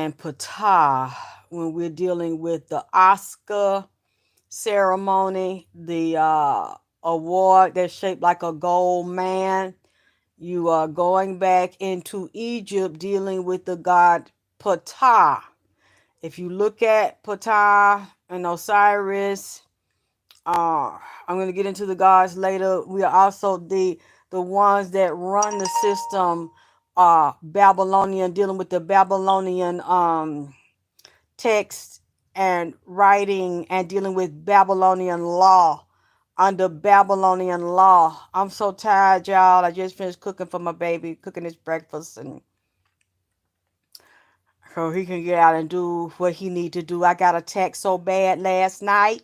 and Ptah when we're dealing with the Oscar ceremony, the award that's shaped like a gold man. You are going back into Egypt dealing with the god Ptah. If you look at Ptah and Osiris, I'm going to get into the gods later. We are also the ones that run the system, Babylonian, dealing with the Babylonian text and writing and dealing with Babylonian law. Under Babylonian law, I'm so tired, y'all. I just finished cooking for my baby, cooking his breakfast, and so he can get out and do what he need to do. I got attacked so bad last night.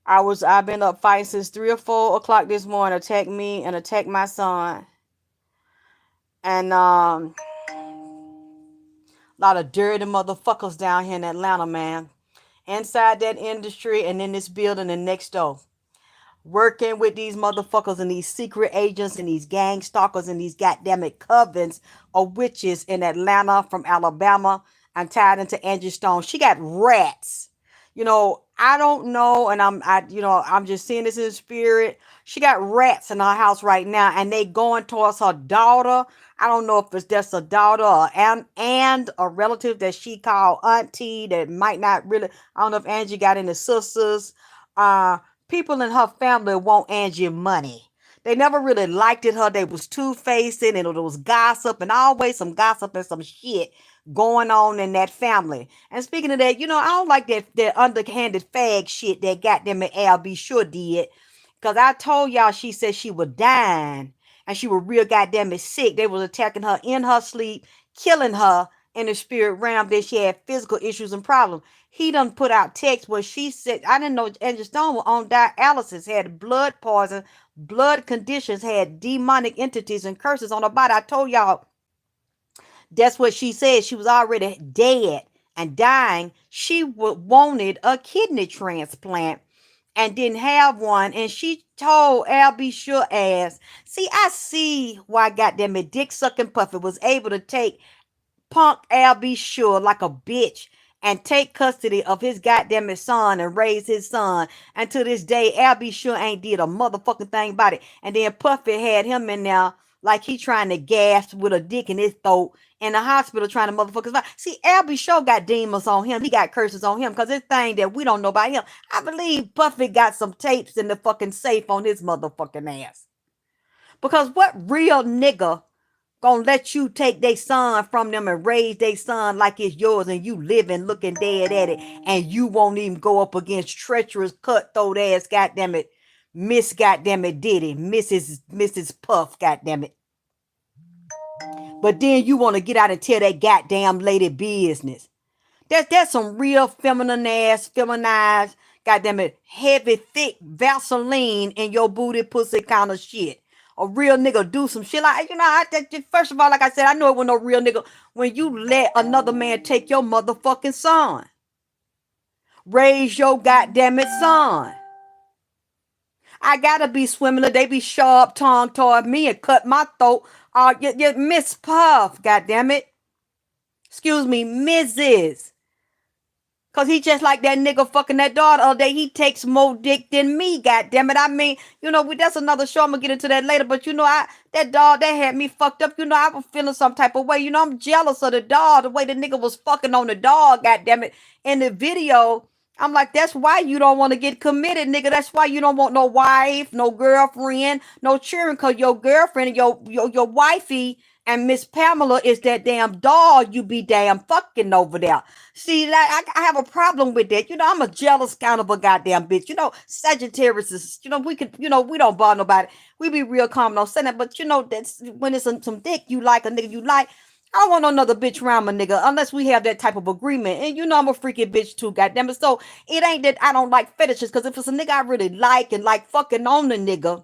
I've been up fighting since 3 or 4 o'clock this morning. Attack me and attack my son, and a lot of dirty motherfuckers down here in Atlanta, man. Inside that industry and in this building and next door, working with these motherfuckers and these secret agents and these gang stalkers and these goddamn it covens of witches in Atlanta from Alabama and tied into Angie Stone. She got rats. I don't know, and I'm just seeing this in the spirit. She got rats in her house right now, and they going towards her daughter. I don't know if it's just a daughter or and a relative that she called auntie that might not really. I don't know if Angie got any sisters. People in her family want Angie money. They never really liked it her. They was two-faced and it was gossip and always some gossip and some shit going on in that family. And speaking of that, I don't like that underhanded fag shit that goddamn Al B. Sure did. Because I told y'all she said she was dying and she was real goddamn it sick. They was attacking her in her sleep, killing her in the spirit realm. Then she had physical issues and problems. He done put out text where she said, I didn't know Angie Stone was on dialysis, had blood poison, blood conditions, had demonic entities and curses on her body. I told y'all that's what she said. She was already dead and dying. She wanted a kidney transplant and didn't have one. And she told Al B. Sure ass, see, I see why goddamn it Dick Sucking Puffy was able to take punk Al B. Sure like a bitch and take custody of his goddamn son and raise his son. And to this day, Al B. Sure ain't did a motherfucking thing about it. And then Puffy had him in there like he trying to gasp with a dick in his throat in the hospital trying to motherfuckers. See, Al B. Sure got demons on him. He got curses on him because this thing that we don't know about him. I believe Puffy got some tapes in the fucking safe on his motherfucking ass. Because what real nigga gonna let you take their son from them and raise their son like it's yours and you living looking dead at it and you won't even go up against treacherous cutthroat ass goddamn it Miss goddamn it Diddy, Mrs. Puff goddamn it. But then you want to get out and tell that goddamn lady business. That's some real feminine ass, feminized, goddamn it, heavy, thick Vaseline in your booty pussy kind of shit. A real nigga do some shit like, first of all, like I said, I know it was no real nigga when you let another man take your motherfucking son. Raise your goddamn it son. I gotta be swimming. They be sharp tongue toward me and cut my throat. Miss Puff, goddamn it. Excuse me, Mrs. Cause he just like that nigga fucking that daughter all day. He takes more dick than me, goddamn it. I mean, that's another show. I'm gonna get into that later. But that dog that had me fucked up. I was feeling some type of way. I'm jealous of the dog, the way the nigga was fucking on the dog, goddamn it. In the video, I'm like, that's why you don't want to get committed, nigga. That's why you don't want no wife, no girlfriend, no children. Cause your girlfriend and your wifey and Miss Pamela is that damn dog you be damn fucking over there. See, like I have a problem with that. I'm a jealous kind of a goddamn bitch. Sagittarius is, we could, we don't bother nobody. We be real calm, no saying that. But that's when it's some dick you like, a nigga you like. I don't want another bitch around my nigga unless we have that type of agreement. And I'm a freaky bitch too, goddamn it. So it ain't that I don't like fetishes, because if it's a nigga I really like and like fucking on the nigga,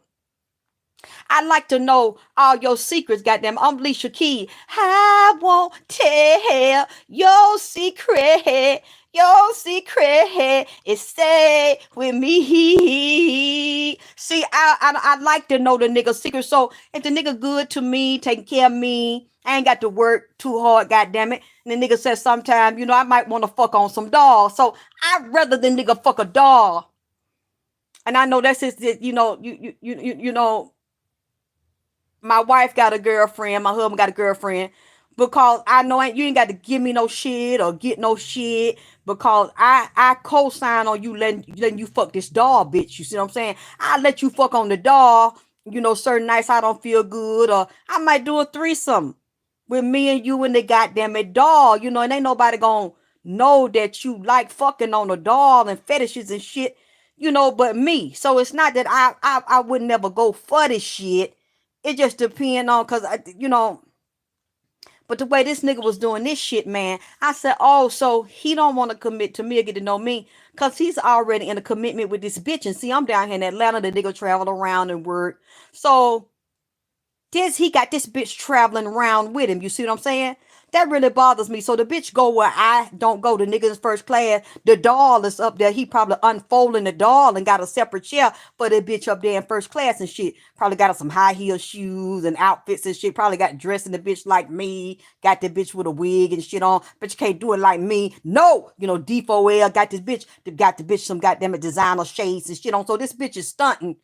I like to know all your secrets, goddamn. I'm Alicia Key. I won't tell your secret. Your secret is stay with me. See, I like to know the nigga's secret. So if the nigga good to me, taking care of me, I ain't got to work too hard, goddamn it. And the nigga says sometime, I might want to fuck on some doll. So I'd rather the nigga fuck a doll. And I know that's just, my wife got a girlfriend, my husband got a girlfriend, because I know you ain't got to give me no shit or get no shit, because I co-sign on you letting you fuck this doll, bitch. You see what I'm saying? I let you fuck on the doll, certain nights I don't feel good, or I might do a threesome with me and you and the goddamn it doll, and ain't nobody gonna know that you like fucking on a doll and fetishes and shit, but me. So it's not that I would never go for this shit. It just depend on, cause but the way this nigga was doing this shit, man, I said, oh, so he don't want to commit to me or get to know me, cause he's already in a commitment with this bitch. And see, I'm down here in Atlanta. The nigga travel around and work, so he got this bitch traveling around with him. You see what I'm saying? That really bothers me. So the bitch go where I don't go. The nigga in first class. The doll is up there. He probably unfolding the doll and got a separate chair for the bitch up there in first class and shit. Probably got some high heel shoes and outfits and shit. Probably got dressed in the bitch like me. Got the bitch with a wig and shit on. But you can't do it like me. No, D4L got this bitch. Got the bitch some goddamn designer shades and shit on. So this bitch is stunting.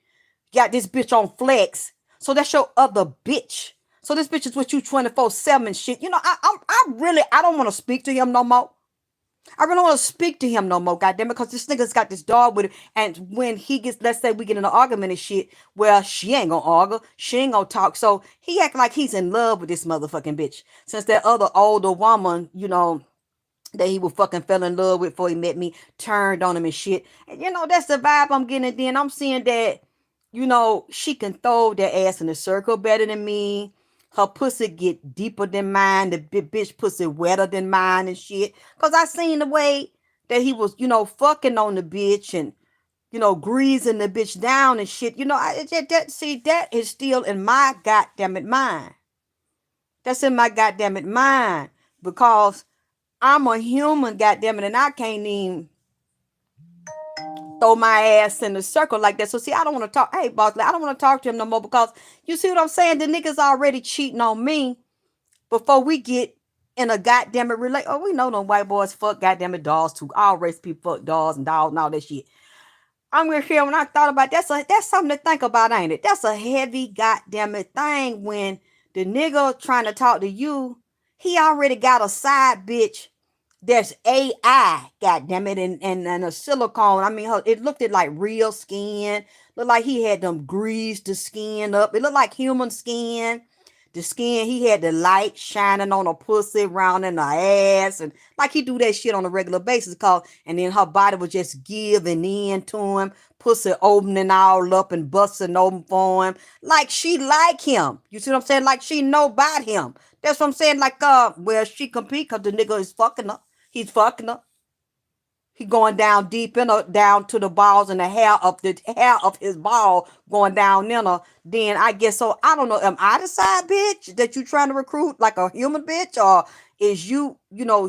Got this bitch on flex. So that's your other bitch. So this bitch is with you 24/7 shit. I don't want to speak to him no more. I really don't want to speak to him no more, goddamn it, because this nigga's got this dog with him. And when he gets, let's say we get in an argument and shit, well, she ain't gonna argue. She ain't gonna talk. So he act like he's in love with this motherfucking bitch. Since that other older woman, that he would fucking fell in love with before he met me, turned on him and shit. And that's the vibe I'm getting. And then I'm seeing that, she can throw that ass in a circle better than me. Her pussy get deeper than mine. The bitch pussy wetter than mine and shit. Cause I seen the way that he was, fucking on the bitch and, greasing the bitch down and shit. That is still in my goddamn it mind. That's in my goddamn it mind. Because I'm a human, goddamn it, and I can't even throw my ass in a circle like that. So see, I don't want to talk. Hey, boss, I don't want to talk to him no more, because you see what I'm saying? The niggas already cheating on me before we get in a goddamn it relate. Oh, we know them white boys fuck goddamn it dolls too. All race people fuck dolls and dogs and all that shit. I'm gonna share when I thought about that's something to think about, ain't it? That's a heavy goddamn it thing when the nigga trying to talk to you, he already got a side bitch. There's AI, goddamn it, and a silicone. I mean, it looked at like real skin. Looked like he had them greased the skin up. It looked like human skin. The skin, he had the light shining on her pussy, round in her ass, and like he do that shit on a regular basis. Cause and then her body was just giving in to him, pussy opening all up and busting open for him, like she like him. You see what I'm saying? Like she know about him. That's what I'm saying. Like well, she compete cause the nigga is fucking her. He's fucking her. He going down deep in her, down to the balls and the hair of his ball going down in her. Then I guess so. I don't know. Am I the side bitch that you trying to recruit like a human bitch, or is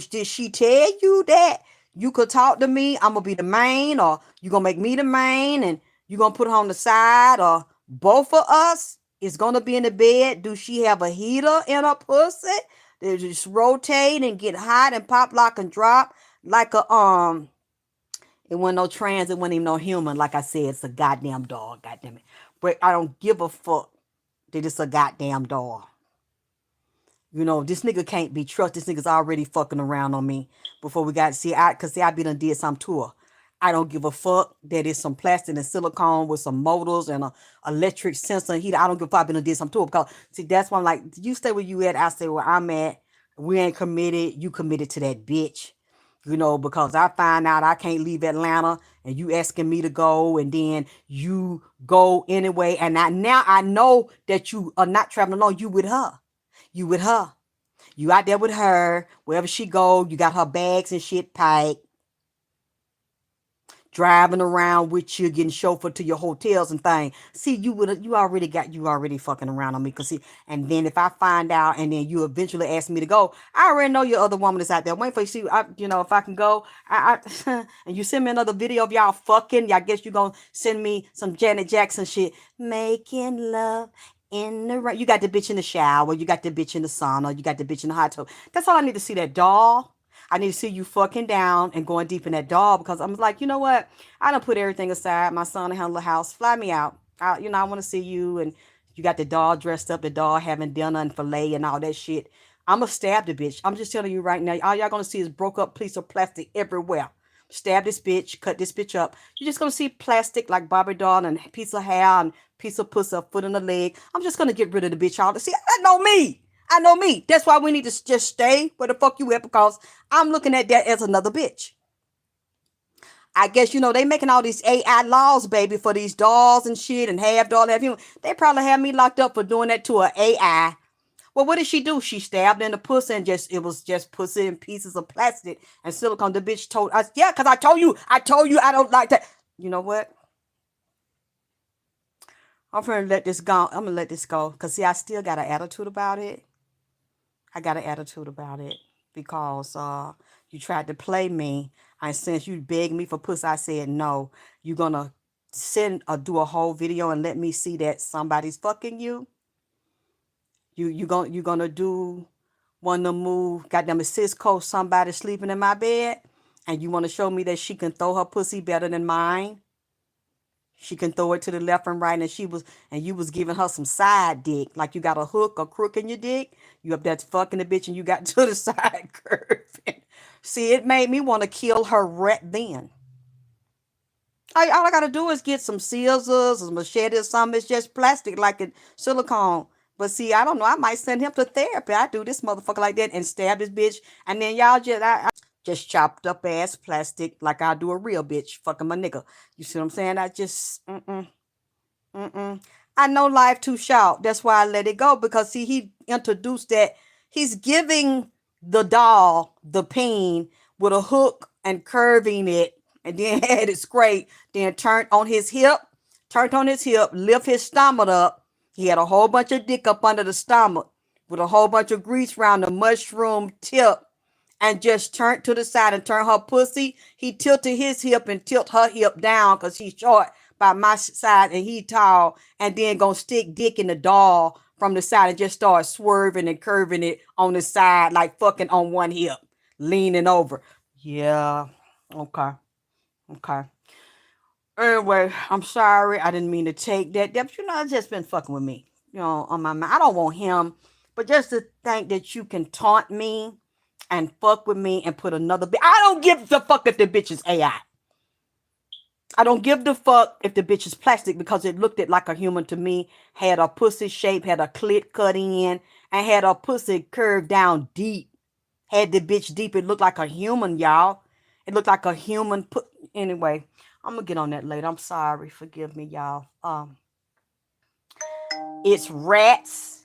did she tell you that you could talk to me? I'm gonna be the main, or you gonna make me the main, and you gonna put her on the side, or both of us is gonna be in the bed? Do she have a heater in her pussy? They just rotate and get hot and pop, lock, and drop like a it wasn't no trans, it wasn't even no human. Like I said, it's a goddamn dog, goddamn it. But I don't give a fuck that it's a goddamn dog. This nigga can't be trusted. This nigga's already fucking around on me before we got to see. I be done did some to her. I don't give a fuck that it's some plastic and silicone with some motors and a electric sensor and heater. I don't give a fuck. I been done did some to her, because see, that's why I'm like, you stay where you at, I stay where I'm at. We ain't committed. You committed to that bitch. Because I find out I can't leave Atlanta and you asking me to go, and then you go anyway. And now I know that you are not traveling alone. You with her. You with her. You out there with her. Wherever she go, you got her bags and shit packed. driving around with you, getting chauffeured to your hotels and things. See, you already fucking around on me. Cause see, and then if I find out, and then you eventually ask me to go, I already know your other woman is out there waiting for you. See, if I can go, and you send me another video of y'all fucking, I guess you gonna send me some Janet Jackson shit, making love in the rain. You got the bitch in the shower, you got the bitch in the sauna, you got the bitch in the hot tub. That's all I need to see. That doll. I need to see you fucking down and going deep in that doll, because I'm like, you know what? I done put everything aside. My son to handle the house. Fly me out. I want to see you, and you got the doll dressed up, the doll having dinner and filet and all that shit. I'm going to stab the bitch. I'm just telling you right now. All y'all going to see is broke up piece of plastic everywhere. Stab this bitch, cut this bitch up. You're just going to see plastic like Barbie doll and piece of hair and piece of pussy, foot in the leg. I'm just going to get rid of the bitch all to see. I know me. I know me. That's why we need to just stay where the fuck you at, because I'm looking at that as another bitch. I guess, they making all these AI laws, baby, for these dolls and shit, and half doll, half human. They probably have me locked up for doing that to an AI. Well, what did she do? She stabbed in the pussy, and it was just pussy and pieces of plastic and silicone. The bitch told us, yeah, because I told you I don't like that. You know what? I'm gonna let this go. I'm gonna let this go. Because see, I still got an attitude about it. Because you tried to play me, and since you begged me for pussy, I said no. You're gonna do a whole video and let me see that somebody's fucking you. You gonna do one of the move, goddamn Cisco, somebody sleeping in my bed, and you want to show me that she can throw her pussy better than mine. She can throw it to the left and right, and you was giving her some side dick, like you got a hook or crook in your dick. You up there fucking the bitch, and you got to the side curving. See, it made me want to kill her right then. All I gotta do is get some scissors, a machete, or something. It's just plastic, like a silicone. But see, I don't know. I might send him to therapy. I do this motherfucker like that and stab this bitch, and then y'all just chopped up ass plastic like I do a real bitch fucking my nigga. You see what I'm saying? I just I know life too short. That's why I let it go, because see, he introduced that he's giving the doll the peen with a hook and curving it, and then had it scraped, then turned on his hip, lift his stomach up. He had a whole bunch of dick up under the stomach with a whole bunch of grease around the mushroom tip, and just turned to the side and turned her pussy. He tilted his hip and tilt her hip down, because he's short by my side and he tall, and then gonna stick dick in the doll from the side and just start swerving and curving it on the side, like fucking on one hip, leaning over. Yeah. Okay. Okay. Anyway, I'm sorry. I didn't mean to take that. But it's just been fucking with me, on my mind. I don't want him, but just to think that you can taunt me and fuck with me and put another bitch. I don't give the fuck if the bitch is AI. I don't give the fuck if the bitch is plastic, because it looked it like a human to me. Had a pussy shape, had a clit cut in, and had a pussy curved down deep. Had the bitch deep. It looked like a human, y'all. It looked like a human. Anyway, I'm gonna get on that later. I'm sorry. Forgive me, y'all. It's rats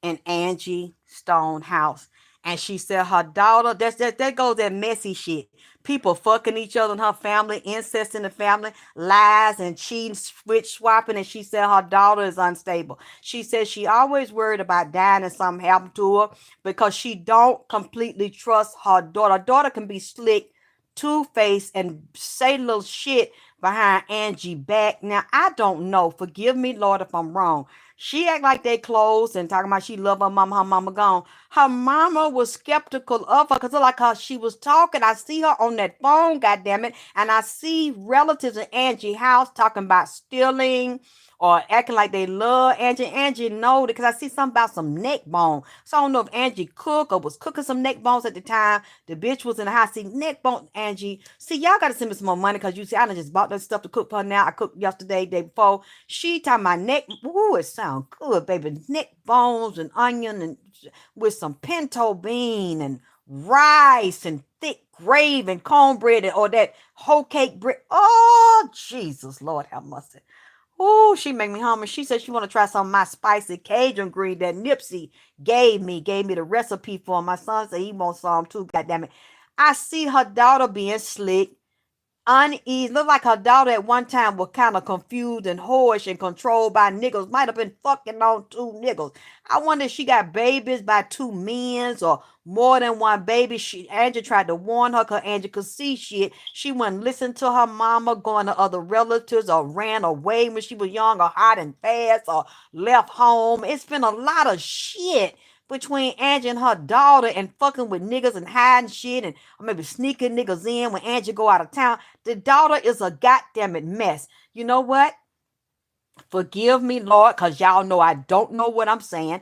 in Angie Stone house. And she said her daughter, that goes that messy shit. People fucking each other in her family, incest in the family, lies and cheating, switch swapping. And she said her daughter is unstable. She said she always worried about dying and something happened to her, because she don't completely trust her daughter. Her daughter can be slick, two-faced, and say little shit behind Angie back. Now, I don't know. Forgive me, Lord, if I'm wrong. She act like they close and talking about she love her mama gone. Her mama was skeptical of her, because like how she was talking. I see her on that phone, goddammit, and I see relatives in Angie house talking about stealing or acting like they love Angie. Angie know, because I see something about some neck bone. So I don't know if Angie cooked or was cooking some neck bones at the time. The bitch was in the house. See, neck bone, Angie. See, y'all got to send me some more money, because you see, I done just bought that stuff to cook for her now. I cooked yesterday, day before. She talking about neck. Ooh, it sound good, baby. Neck bones and onion and with some pinto bean and rice and thick gravy and cornbread, or that whole cake bread. Oh, Jesus, Lord have mercy. Oh, she make me hungry. She said she want to try some of my spicy Cajun green that Nipsey gave me the recipe for. My son said he wants some too. God damn it. I see her daughter being slick, uneasy. Looked like her daughter at one time was kind of confused and whorish and controlled by niggas. Might have been fucking on two niggas. I wonder if she got babies by two men or more than one baby. Angie tried to warn her because Angie could see shit. She wouldn't listen to her mama, going to other relatives, or ran away when she was young, or hiding fast, or left home. It's been a lot of shit between Angie and her daughter, and fucking with niggas and hiding shit, and or maybe sneaking niggas in when Angie go out of town. The daughter is a goddamn it mess. You know what? Forgive me, Lord, because y'all know I don't know what I'm saying.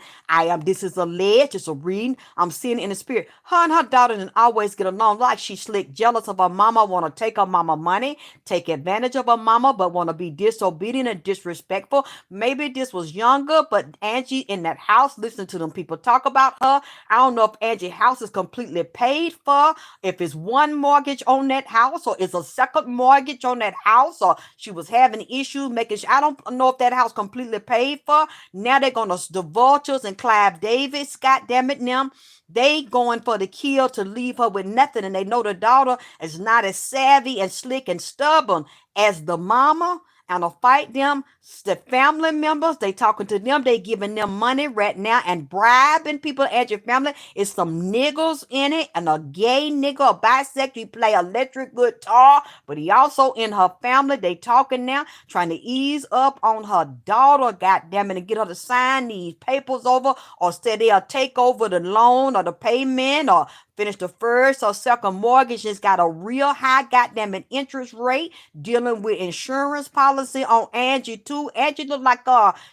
This is alleged, it's a reading. I'm seeing it in the spirit. Her and her daughter didn't always get along, like she slick, jealous of her mama, want to take her mama money, take advantage of her mama, but want to be disobedient and disrespectful. Maybe this was younger, but Angie in that house, listening to them people talk about her. I don't know if Angie's house is completely paid for, if it's one mortgage on that house, or it's a second mortgage on that house, or she was having issues making sure. I don't know if that house completely paid for. Now they're gonna the vultures and Clive Davis, god damn it, them. They going for the kill to leave her with nothing, and they know the daughter is not as savvy and slick and stubborn as the mama, and to fight them. The family members, they talking to them, they giving them money right now and bribing people at your family. It's some niggas in it, and a gay nigga, a bisexual, he play electric guitar, but he also in her family. They talking now, trying to ease up on her daughter, goddamn it, and get her to sign these papers over, or say they'll take over the loan or the payment, or finish the first or second mortgage. It's got a real high goddamn an interest rate, dealing with insurance policy on Angie too. Angie looked like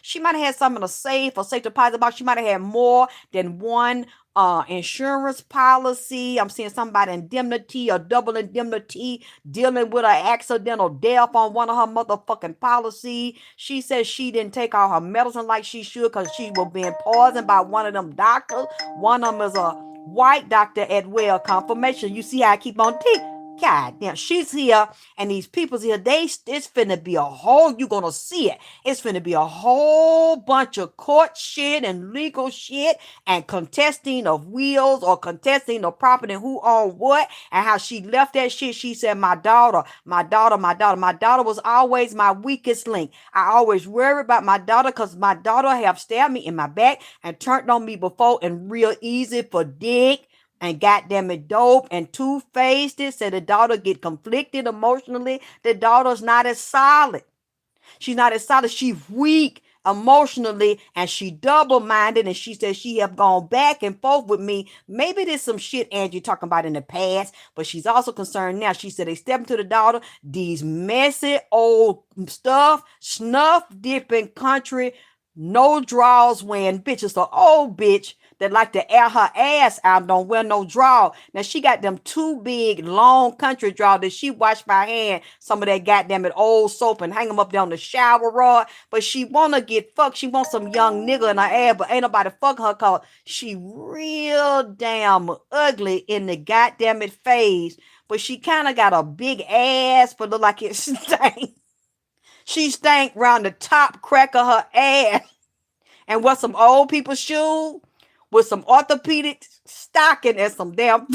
she might have had some in a safe or safe deposit box. She might have had more than one insurance policy. I'm seeing somebody indemnity or double indemnity, dealing with an accidental death on one of her motherfucking policy. She says she didn't take all her medicine like she should because she was being poisoned by one of them doctors. One of them is a white doctor at well. Confirmation. You see how I keep on God damn, she's here and these people's here. It's finna be a whole, you gonna see it. It's finna be a whole bunch of court shit and legal shit and contesting of wills or contesting of property and who owned what and how she left that shit. She said, my daughter, my daughter, my daughter. My daughter was always my weakest link. I always worry about my daughter because my daughter have stabbed me in my back and turned on me before, and real easy for dick and goddamn it dope and two-faced. It said the daughter get conflicted emotionally. The daughter's not as solid. She's not as solid. She's weak emotionally, and she double-minded, and she said she have gone back and forth with me. Maybe there's some shit Angie talking about in the past, but she's also concerned now. She said they step into the daughter, these messy old stuff, snuff dipping country, no draws wearing bitches. So old bitch that like to air her ass out, don't wear no draw. Now she got them two big long country draw that she washed by hand, some of that goddamn it old soap, and hang them up there on the shower rod. But she wanna get fucked. She wants some young nigga in her ass, but ain't nobody fucking her cause she real damn ugly in the goddamn it face. But she kind of got a big ass, but look like it stank. She stank round the top crack of her ass. And what some old people shoes with some orthopedic stocking and some damn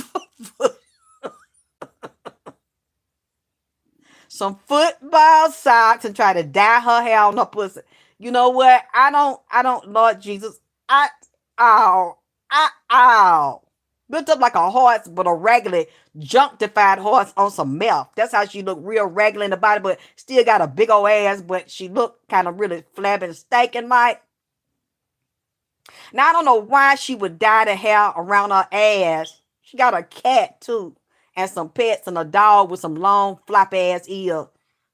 some football socks, and try to dye her hair on her pussy. You know what? I don't, Lord Jesus. Ow. Built up like a horse, but a regular junctified horse on some meth. That's how she looked, real regular in the body, but still got a big old ass, but she looked kind of really flabby and stinking like. Now, I don't know why she would dye the hair around her ass. She got a cat, too, and some pets and a dog with some long, flop-ass ears,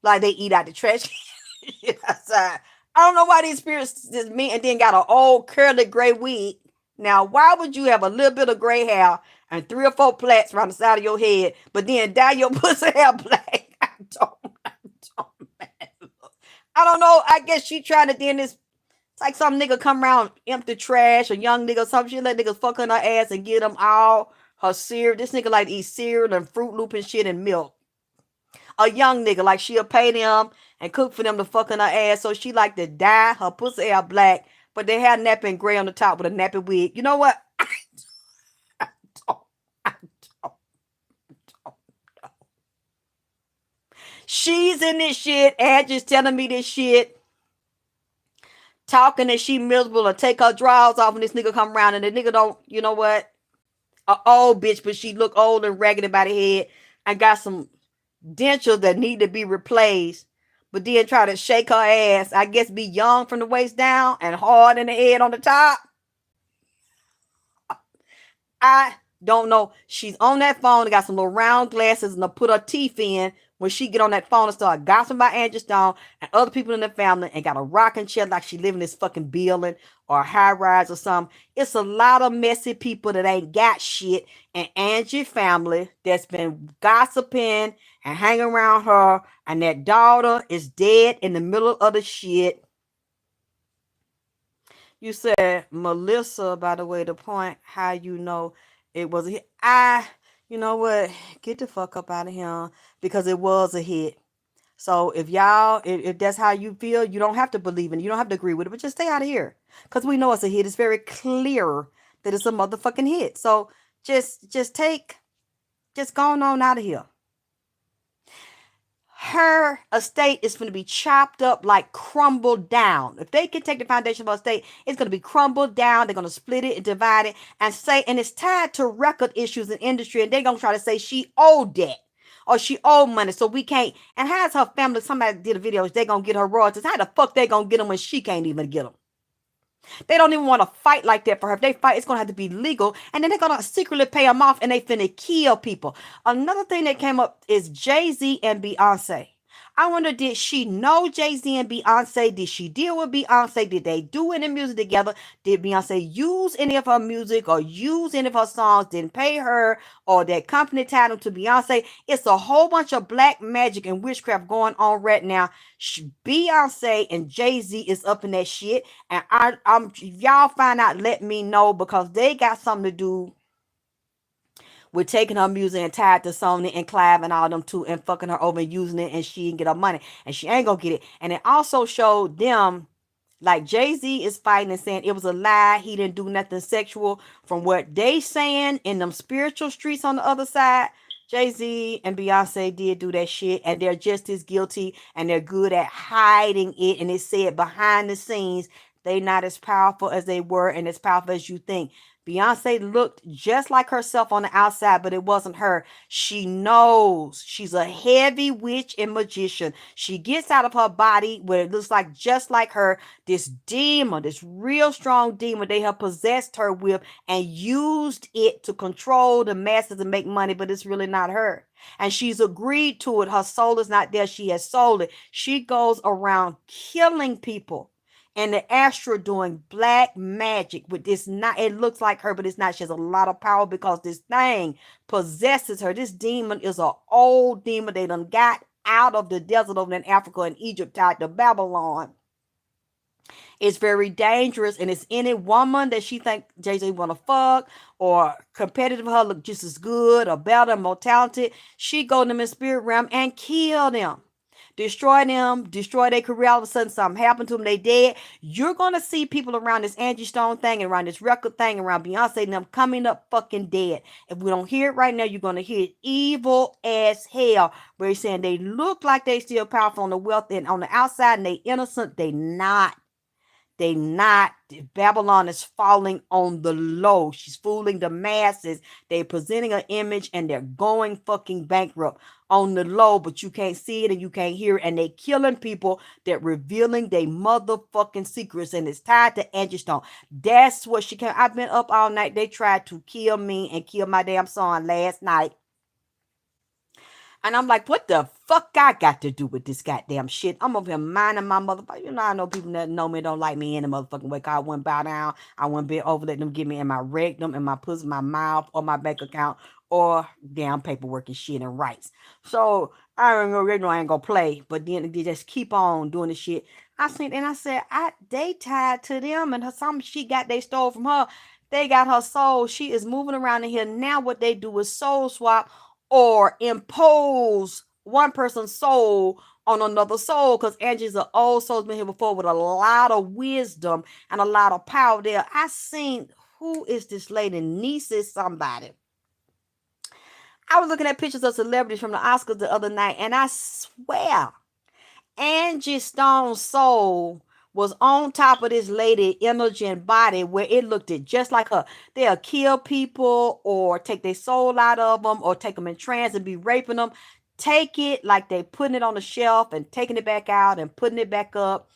like they eat out the trash outside. I don't know why these spirits is me, and then got an old curly gray wig. Now, why would you have a little bit of gray hair and 3 or 4 plaits around the side of your head, but then dye your pussy hair black? I don't know. I guess she trying to then this. It's like some nigga come around, empty trash, a young nigga, some shit, let niggas fuck on her ass and get them all her cereal. This nigga like to eat cereal and Fruit Loop and shit and milk. A young nigga, like she'll pay them and cook for them to fuck on her ass, so she like to dye her pussy hair black, but they had nappy gray on the top with a nappy wig. You know what? I don't know. She's in this shit. Angie's telling me this shit. Talking that she miserable or take her drawers off and this nigga come around and the nigga don't, you know what? A old bitch, but she look old and raggedy by the head and got some dentures that need to be replaced. But then try to shake her ass. I guess be young from the waist down and hard in the head on the top. I don't know. She's on that phone and got some little round glasses and put her teeth in when she get on that phone and start gossiping about Angie Stone and other people in the family and got a rocking chair like she live in this fucking building or a high rise or something. It's a lot of messy people that ain't got shit and Angie family that's been gossiping and hanging around her, and that daughter is dead in the middle of the shit. You said Melissa, by the way, the point how you know it was a hit. You know what? Get the fuck up out of here because it was a hit. So if y'all, if that's how you feel, you don't have to believe in it. You don't have to agree with it, but just stay out of here because we know it's a hit. It's very clear that it's a motherfucking hit. So just going on out of here. Her estate is going to be chopped up, like crumbled down. If they can take the foundation of her estate, it's going to be crumbled down. They're going to split it and divide it and say, and it's tied to record issues in industry. And they're going to try to say she owed debt or she owed money. So we can't. And how's her family? Somebody did a video. They're going to get her royalties. How the fuck they going to get them when she can't even get them? They don't even want to fight like that for her. If they fight, it's going to have to be legal. And then they're going to secretly pay them off and they finna kill people. Another thing that came up is Jay-Z and Beyonce. I wonder, did she know Jay-Z and Beyonce? Did she deal with Beyonce? Did they do any music together? Did Beyonce use any of her music or use any of her songs? Didn't pay her or that company tied them to Beyonce? It's a whole bunch of black magic and witchcraft going on right now. Beyonce and Jay-Z is up in that shit. And if y'all find out, let me know because they got something to do with taking her music and tied to Sony and Clive and all them too and fucking her over and using it and she didn't get her money and she ain't gonna get it. And it also showed them like Jay-Z is fighting and saying it was a lie. He didn't do nothing sexual from what they saying in them spiritual streets on the other side. Jay-Z and Beyonce did do that shit and they're just as guilty and they're good at hiding it. And it said behind the scenes, they not as powerful as they were and as powerful as you think. Beyonce looked just like herself on the outside, but it wasn't her. She knows she's a heavy witch and magician. She gets out of her body where it looks like just like her, this demon, this real strong demon they have possessed her with and used it to control the masses and make money, but it's really not her. And she's agreed to it. Her soul is not there. She has sold it. She goes around killing people and the Astra doing black magic with this. Not, it looks like her, but it's not. She has a lot of power because this thing possesses her. This demon is an old demon they done got out of the desert over in Africa and Egypt, tied to Babylon. It's very dangerous, and it's any woman that she think Jay-Z want to fuck or competitive her look just as good or better, more talented. She go to them in spirit realm and kill them. Destroy them, destroy their career. All of a sudden, something happened to them, they dead. You're going to see people around this Angie Stone thing and around this record thing, around Beyonce and them coming up fucking dead. If we don't hear it right now, you're going to hear it evil as hell. Where he's saying they look like they still powerful on the wealth and on the outside and they innocent. They not. They not. Babylon is falling on the low. She's fooling the masses. They're presenting an image and they're going fucking bankrupt on the low, but you can't see it and you can't hear it. And they killing people that revealing their motherfucking secrets. And it's tied to Angie Stone. That's what she can. I've been up all night. They tried to kill me and kill my damn son last night. And I'm like, what the fuck I got to do with this goddamn shit? I'm over here minding my motherfucker. You know, I know people that know me don't like me in the motherfucking way. I wouldn't bow down. I wouldn't be over let them get me in my rectum, in my pussy, my mouth, or my bank account, or damn paperwork and shit and rights. So I don't know, I ain't gonna play. But then they just keep on doing the shit. I seen and I said, they tied to them and some she got they stole from her. They got her soul. She is moving around in here. Now what they do is soul swap or impose one person's soul on another soul, because Angie's an old soul's been here before with a lot of wisdom and a lot of power there. I seen, who is this lady? Niece is somebody. was looking at pictures of celebrities from the Oscars the other night, and I swear Angie Stone's soul was on top of this lady energy and body where it looked it just like her. They'll kill people or take their soul out of them or take them in trance and be raping them. Take it like they putting it on the shelf and taking it back out and putting it back up.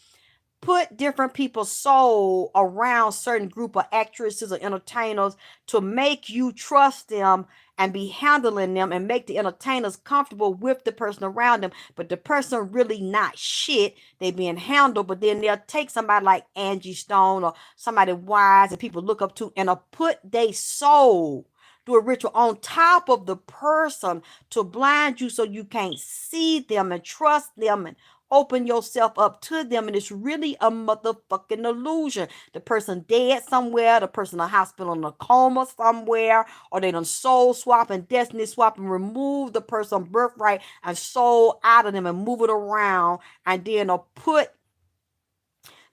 Put different people's soul around certain group of actresses or entertainers to make you trust them and be handling them and make the entertainers comfortable with the person around them, but the person really not shit. They being handled, but then they'll take somebody like Angie Stone or somebody wise that people look up to and put their soul, do a ritual on top of the person to blind you so you can't see them and trust them and open yourself up to them. And it's really a motherfucking illusion. The person dead somewhere, the person in a hospital in a coma somewhere, or they done soul swap and destiny swap and remove the person birthright and soul out of them and move it around, and then put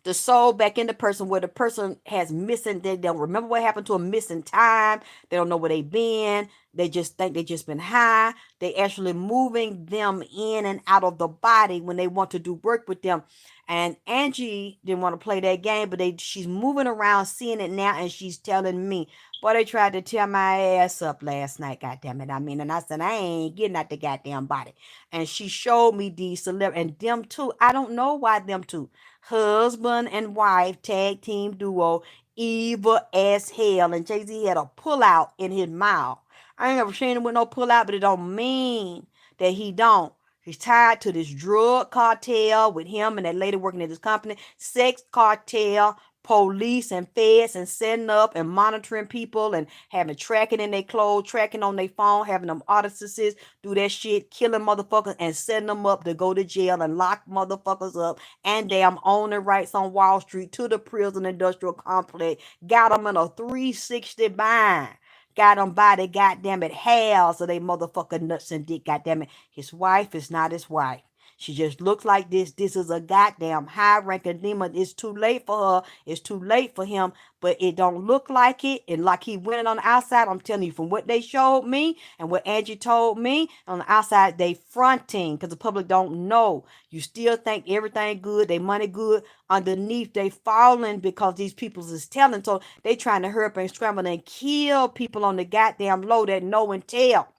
the soul back in the person where the person has missing. They don't remember what happened to a missing time. They don't know where they been. They just think they just been high. They actually moving them in and out of the body when they want to do work with them. And Angie didn't want to play that game, but she's moving around, seeing it now, and she's telling me, boy, they tried to tear my ass up last night, goddamn it. I mean, and I said, I ain't getting out the goddamn body. And she showed me these celebrities, and them two, I don't know why them two, husband and wife, tag team duo, evil as hell. And Jay-Z had a pullout in his mouth. I ain't never seen him with no pullout, but it don't mean that he don't. He's tied to this drug cartel with him and that lady working at his company, sex cartel, police and feds, and setting up and monitoring people and having tracking in their clothes, tracking on their phone, having them artists do that shit, killing motherfuckers and setting them up to go to jail and lock motherfuckers up, and damn owning rights on Wall Street to the prison industrial complex. Got them in a 360 bind. Got them by the goddamn it hairs of they motherfucking nuts and dick, goddamn it. His wife is not his wife. She just looks like this. This is a goddamn high-ranking demon. It's too late for her. It's too late for him. But it don't look like it. And like he went on the outside, I'm telling you, from what they showed me and what Angie told me, on the outside, they fronting because the public don't know. You still think everything good, they money good. Underneath, they falling because these people is telling. So they trying to hurry up and scramble and kill people on the goddamn low that know and tell.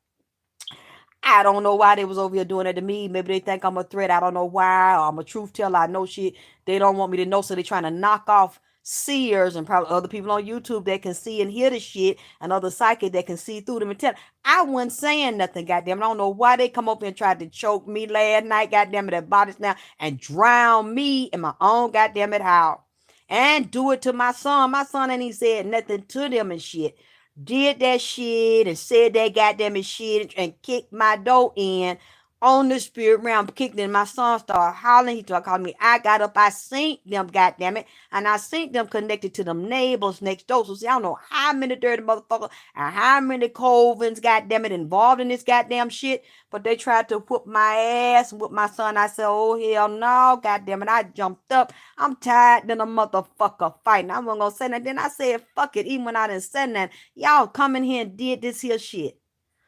I don't know why they was over here doing that to me. Maybe they think I'm a threat. I don't know why. Or I'm a truth teller. I know shit they don't want me to know. So they trying to knock off seers and probably other people on YouTube that can see and hear the shit, and other psychic that can see through them and tell. I wasn't saying nothing, goddamn. I don't know why they come up and tried to choke me last night, goddamn it, that bodies now, and drown me in my own goddamn it house. And do it to my son. My son ain't even said nothing to them and shit. Did that shit and said that goddamn shit and kicked my door in on the spirit realm, kicked in. My son started hollering. He started calling me. I got up. I seen them, goddamn it. And I seen them connected to them neighbors next door. So see, I don't know how many dirty motherfuckers and how many covens, goddamn it, involved in this goddamn shit. But they tried to whoop my ass and whoop my son. I said, oh, hell no, goddamn it. I jumped up. I'm tired than a motherfucker fighting. I wasn't gonna say that. Then I said, fuck it. Even when I didn't say that, y'all come in here and did this here shit.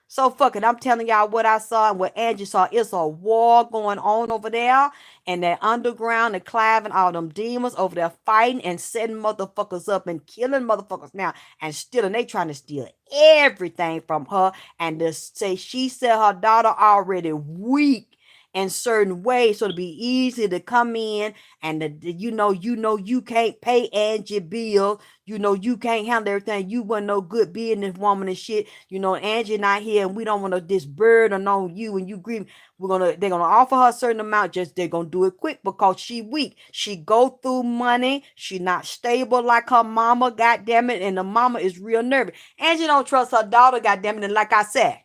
So fuck it. I'm telling y'all what I saw and what Angie saw. It's a war going on over there. And that underground, the Clive and all them demons over there fighting and setting motherfuckers up and killing motherfuckers now and stealing. They trying to steal everything from her. And to say she said her daughter already weak in certain ways, so to be easy to come in and you can't pay Angie bills. You can't handle everything. You wasn't no good business woman and shit. Angie not here, and we don't want to this burden on you, and you grieve. They're gonna offer her a certain amount. Just they're gonna do it quick because she weak. She go through money. She not stable like her mama. God damn it, and the mama is real nervous. Angie don't trust her daughter. God damn it, and like I said,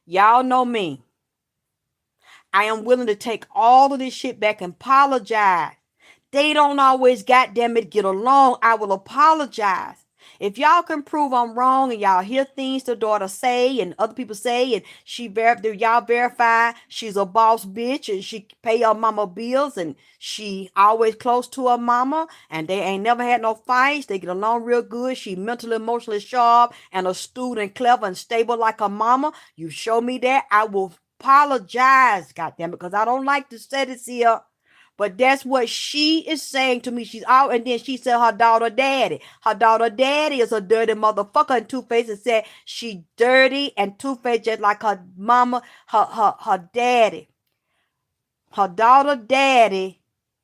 y'all know me. I am willing to take all of this shit back and apologize. They don't always, goddamn it, get along. I will apologize. If y'all can prove I'm wrong and y'all hear things the daughter say and other people say and y'all verify she's a boss bitch and she pay her mama bills and she always close to her mama and they ain't never had no fights. They get along real good. She mentally, emotionally sharp and astute and clever and stable like her mama. You show me that, I will apologize, goddamn it, because I don't like to say this here. But that's what she is saying to me. She's out, and then she said her daughter daddy. Her daughter daddy is a dirty motherfucker and two-faced and said she dirty and two-faced just like her mama, her daddy. Her daughter daddy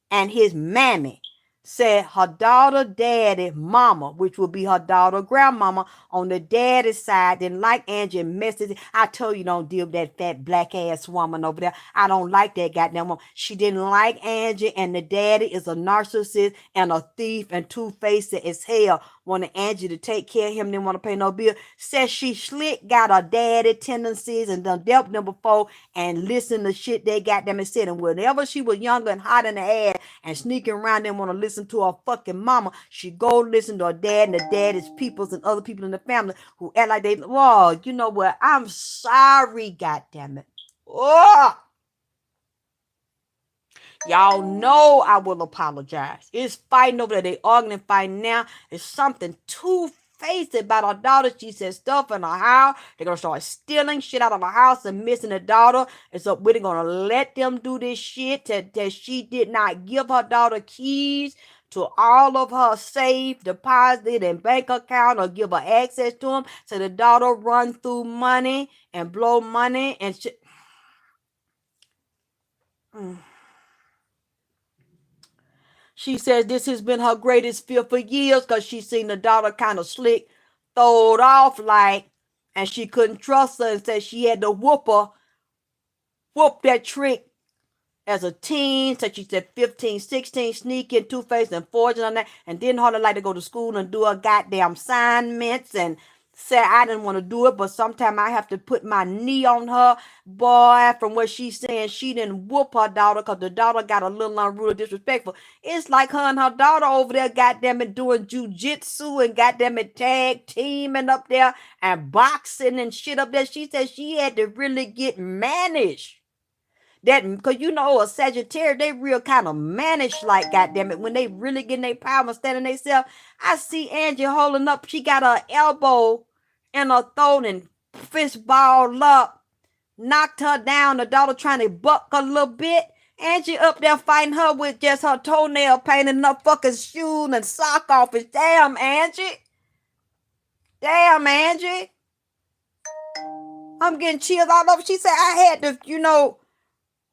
and his mammy said her daughter daddy mama, which would be her daughter grandmama on the daddy side, didn't like Angie and messed. I told you don't deal with that fat black ass woman over there. I don't like that goddamn woman. She didn't like Angie, and the daddy is a narcissist and a thief and two-faced as hell. Wanted Angie to take care of him, didn't want to pay no bill. Says she slick, got her daddy tendencies and done dealt with them before and listened to shit they got them and said. And whenever she was younger and hot in the ass and sneaking around, didn't want to listen to her fucking mama, she go listen to her dad and the daddy's peoples and other people in the family who act like they, whoa, you know what? I'm sorry, goddammit. Oh! Y'all know I will apologize. It's fighting over there. They arguing and fighting now. It's something two-faced about our daughter. She said stuff in her house. They're going to start stealing shit out of her house and missing the daughter. And so we're going to let them do this shit that she did not give her daughter keys to all of her safe deposit and bank account or give her access to them. So the daughter run through money and blow money and shit. She says this has been her greatest fear for years because she's seen the daughter kind of slick, throwed off like, and she couldn't trust her and said she had to whoop that trick as a teen, so she said 15, 16, sneaking, two-faced, and forging on that, and didn't hardly like to go to school and do her goddamn assignments, and said I didn't want to do it, but sometimes I have to put my knee on her. Boy, from what she's saying, she didn't whoop her daughter because the daughter got a little unruly, disrespectful. It's like her and her daughter over there, goddamn it, doing jujitsu and goddamn it, tag teaming up there and boxing and shit up there. She said she had to really get managed. That because you know a Sagittarius, they real kind of mannish like goddamn it. When they really getting their power and standing themselves. I see Angie holding up, she got her elbow in her throat and fist balled up, knocked her down, the daughter trying to buck a little bit. Angie up there fighting her with just her toenail painting her fucking shoes and sock off. Damn, Angie. Damn, Angie. I'm getting chills all over. She said I had to,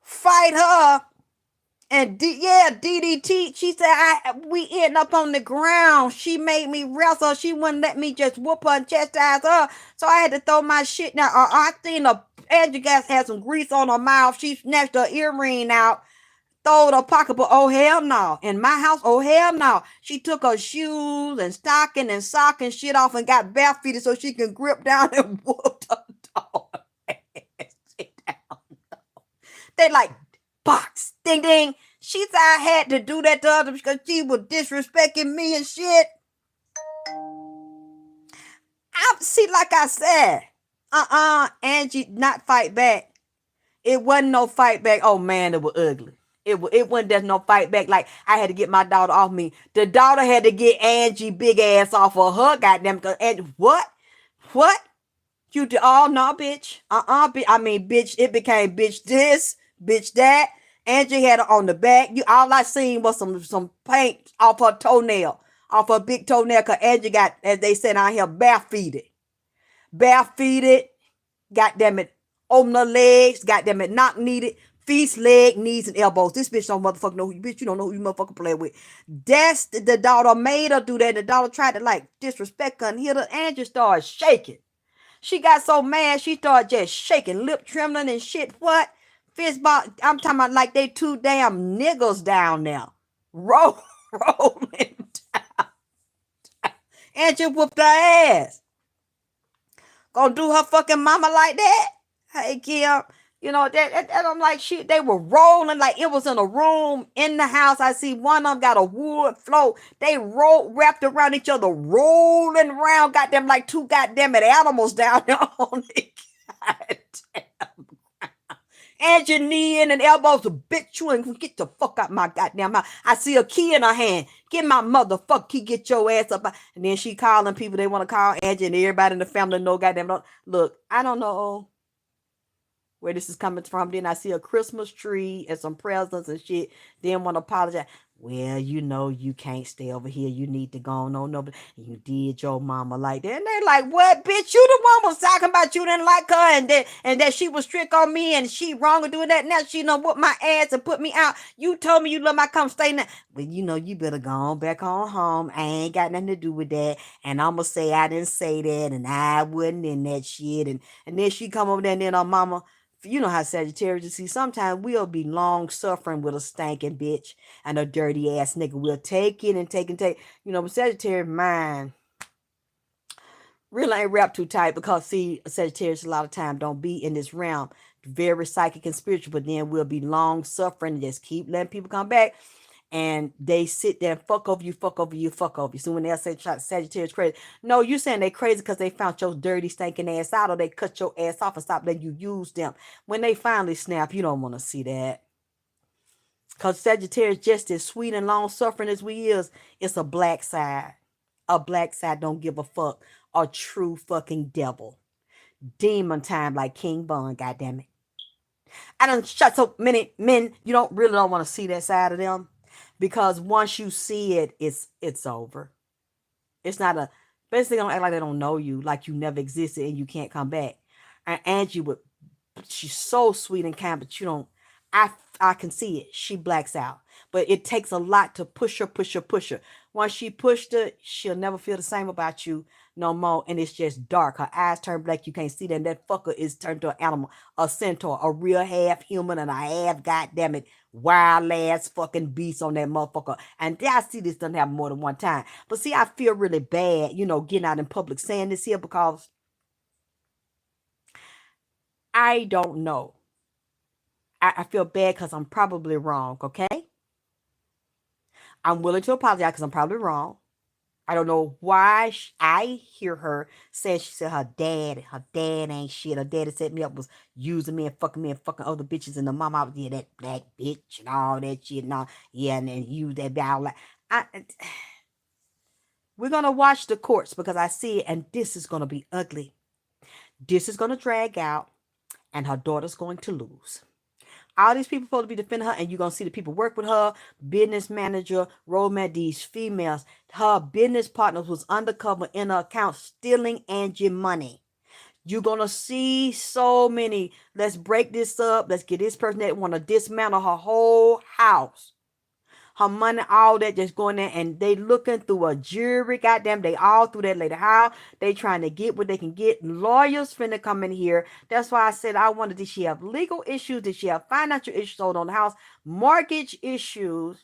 fight her and DDT. She said we end up on the ground. She made me wrestle. She wouldn't let me just whoop her and chastise her. So I had to throw my shit down. I seen her Angie gas had some grease on her mouth. She snatched her earring out, throwed her pocketbook. Oh hell no. In my house, oh hell no. She took her shoes and stocking and sock and shit off and got barefooted so she can grip down and whoop her dog. They like box, ding ding. She said I had to do that to her because she was disrespecting me and shit. See, like I said, Angie not fight back. It wasn't no fight back. Oh man, it was ugly. It wasn't just no fight back. Like I had to get my daughter off me. The daughter had to get Angie big ass off of her goddamn. Because Angie, what? You do? Oh no, bitch. Bitch. It became bitch this, bitch that. Angie had her on the back. All I seen was some paint off her toenail, off her big toenail. Cause Angie got, as they said out here, barefooted. Goddamn it, on the legs. Goddamn it, knock needed. Feet, leg, knees, and elbows. This bitch don't motherfucking know who you, bitch. You don't know who you motherfucker play with. That's the daughter made her do that. The daughter tried to like disrespect her and hit her. Angie started shaking. She got so mad, she started just shaking, lip trembling and shit. What? Fist ball. I'm talking about like they two damn niggas down there. Rolling down. Angie whooped her ass. Gonna do her fucking mama like that? Hey, Kim. You know, that I'm like, they were rolling like it was in a room in the house. I see one of them got a wood floor. They rolled, wrapped around each other, rolling around, got them like two goddamn it animals down there on it. Goddamn. And your knee in and elbows to bitch you and get the fuck out my goddamn mouth. I see a key in her hand. Get my motherfucker key, get your ass up. And then she calling people they want to call Angie and everybody in the family know goddamn. Look, I don't know where this is coming from. Then I see a Christmas tree and some presents and shit. Then want to apologize. Well, you know you can't stay over here. You need to go on. No, but you did your mama like that. And they like, what, bitch? You the one was talking about you didn't like her and that she was strict on me and she wrong for doing that. Now she done whoop my ass and put me out. You told me you love my come stay now. Well, you know you better go on back on home. I ain't got nothing to do with that. And I'ma say I didn't say that and I wasn't in that shit. And then she come over there and then her mama, you know how Sagittarius, you see, sometimes we'll be long suffering with a stinking bitch and a dirty ass nigga. We'll take it and take and take. You know, but Sagittarius mind really ain't wrapped too tight because see, Sagittarius a lot of time don't be in this realm. Very psychic and spiritual, but then we'll be long suffering and just keep letting people come back. And they sit there and fuck over you, fuck over you, fuck over you. So when they say Sagittarius crazy, no, you saying they crazy because they found your dirty, stinking ass out or they cut your ass off and stop letting you use them. When they finally snap, you don't want to see that. Because Sagittarius, just as sweet and long suffering as we is, it's a black side. A black side don't give a fuck. A true fucking devil. Demon time like King Bun, goddammit. I done shot so many men, you don't want to see that side of them. Because once you see it, it's over. It's not a basically don't act like they don't know you, like you never existed and you can't come back. And Angie would she's so sweet and kind, but you don't I I can see it. She blacks out. But it takes a lot to push her, push her, push her. Once she pushed her, she'll never feel the same about you no more. And it's just dark. Her eyes turn black. You can't see that. And that fucker is turned to an animal, a centaur, a real half human and a half, goddamn it, wild ass fucking beast on that motherfucker. And I see this doesn't happen more than one time. But see, I feel really bad, getting out in public saying this here because I don't know. I feel bad because I'm probably wrong, okay? I'm willing to apologize because I'm probably wrong. I don't know why I hear her say she said her dad ain't shit. Her daddy set me up was using me and fucking other bitches and the mama was yeah that black bitch and all that shit and all yeah and then use that bad like I we're gonna watch the courts because I see it and this is gonna be ugly. This is gonna drag out and her daughter's going to lose. All these people supposed to be defending her, and you're gonna see the people work with her, business manager, romance, these females. Her business partners was undercover in her account stealing Angie money. You're gonna see so many. Let's break this up. Let's get this person that wanna dismantle her whole house. Her money, all that just going there and they looking through a jury. Goddamn, they all through that lady house. They trying to get what they can get. Lawyers finna come in here. That's why I said I wondered, did she have legal issues? Did she have financial issues sold on the house? Mortgage issues?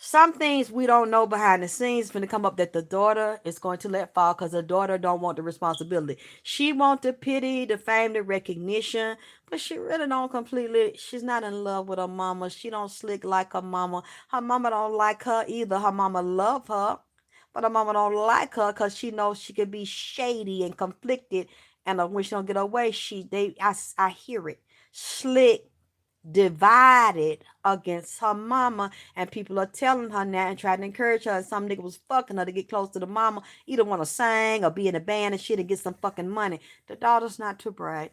Some things we don't know behind the scenes finna come up that the daughter is going to let fall because the daughter don't want the responsibility. She want the pity, the fame, the recognition, but she really don't completely. She's not in love with her mama. She don't slick like her mama. Her mama don't like her either. Her mama love her, but her mama don't like her because she knows she could be shady and conflicted. And when she don't get away, I hear it slick divided against her mama and people are telling her now and trying to encourage her and some nigga was fucking her to get close to the mama either want to sing or be in a band and shit and get some fucking money. The daughter's not too bright.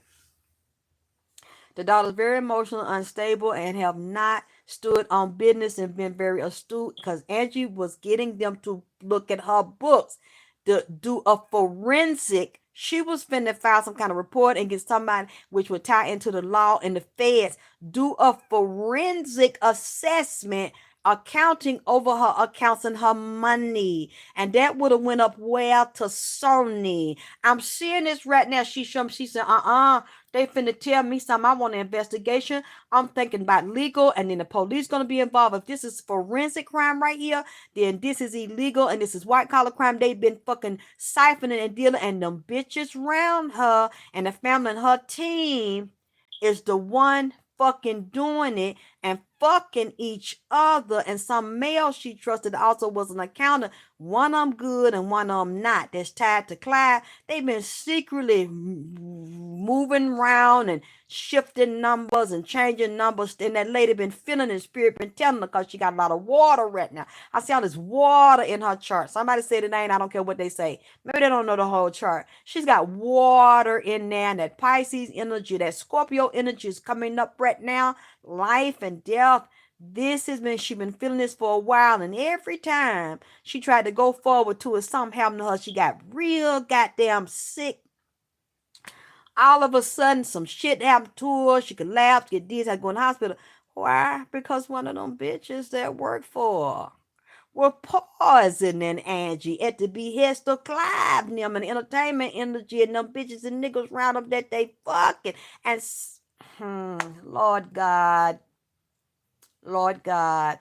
The daughter's very emotional, unstable, and have not stood on business and been very astute because Angie was getting them to look at her books, to do a forensic. She was finna file some kind of report and get somebody which would tie into the law and the feds, do a forensic assessment accounting over her accounts and her money. And that would have went up well to Sony. I'm seeing this right now. She said, they finna tell me something. I want an investigation. I'm thinking about legal, and then the police gonna be involved. If this is forensic crime right here, then this is illegal, and this is white collar crime. They've been fucking siphoning and dealing, and them bitches around her and the family and her team is the one fucking doing it and fucking each other. And some male she trusted also was an accountant. One of them good and one of them not. That's tied to Clyde. They've been secretly moving around and shifting numbers and changing numbers. And that lady been feeling in spirit, been telling her because she got a lot of water right now. I see all this water in her chart. Somebody said it ain't. I don't care what they say. Maybe they don't know the whole chart. She's got water in there, and that Pisces energy, that Scorpio energy is coming up right now. Life and death. This has been, she been feeling this for a while, and every time she tried to go forward to it, something happened to her. She got real goddamn sick. All of a sudden, some shit happened to her. She could laugh, get dizzy, had to go in the hospital. Why? Because one of them bitches that worked for her were poisoning Angie at the behest of Clive and them and entertainment industry and them bitches and niggas round up that they fucking. And Lord God, Lord God,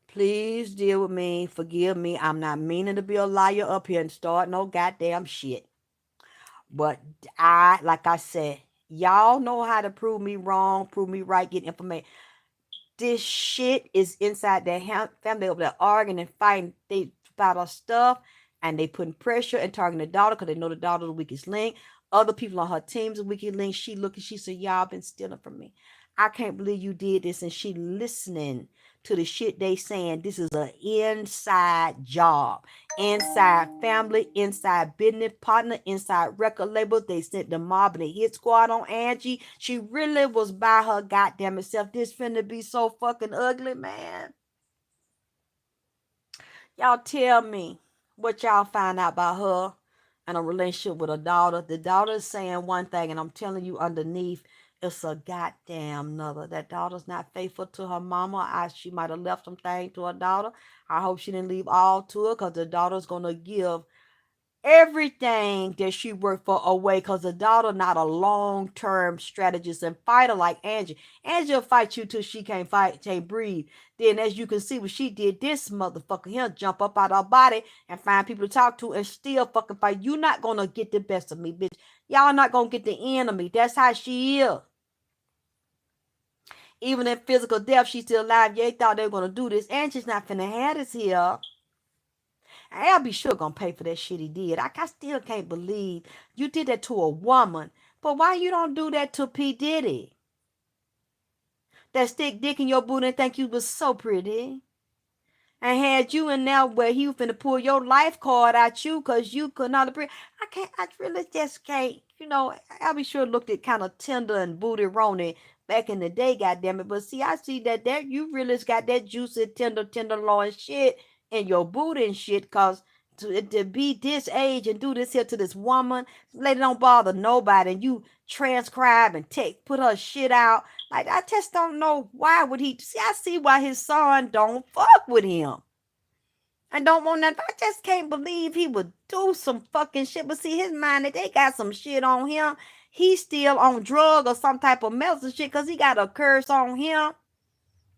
please deal with me. Forgive me. I'm not meaning to be a liar up here and start no goddamn shit. But like I said, y'all know how to prove me wrong, prove me right, get information. This shit is inside their family over there arguing and fighting about our stuff, and they putting pressure and targeting the daughter because they know the daughter the weakest link. Other people on her team's the weakest link. She said, y'all been stealing from me. I can't believe you did this. And she listening to the shit they saying. This is an inside job, inside family, inside business partner, inside record label. They sent the mob and the hit squad on Angie. She really was by her goddamn self. This finna be so fucking ugly, man. Y'all tell me what y'all find out about her and a relationship with her daughter. The daughter is saying one thing, and I'm telling you underneath, it's a goddamn another. That daughter's not faithful to her mama. She might have left some things to her daughter. I hope she didn't leave all to her, because the daughter's going to give everything that she worked for away, because the daughter not a long-term strategist and fighter like Angie. Angie will fight you till she can't fight, can't breathe. Then as you can see what she did, this motherfucker here jump up out her body and find people to talk to and still fucking fight. You not gonna get the best of me, bitch. Y'all not gonna get the end of me. That's how she is. Even in physical death, she's still alive. They thought they were gonna do this. Angie's not finna have this here. I'll be sure gonna pay for that shit he did. I still can't believe you did that to a woman. But why you don't do that to P. Diddy? That stick dick in your booty and think you was so pretty. And had you in there where he was finna pull your life card out you because you could not agree. I really just can't, I'll be sure looked at kind of tender and booty rony back in the day, goddammit. But see, I see that you really got that juicy, tenderloin shit in your booty and shit, because to be this age and do this here to this woman, lady don't bother nobody, and you transcribe and put her shit out. Like, I just don't know why would he. See, I see why his son don't fuck with him and don't want nothing. I just can't believe he would do some fucking shit. But see, his mind, they got some shit on him. He's still on drug or some type of medicine shit because he got a curse on him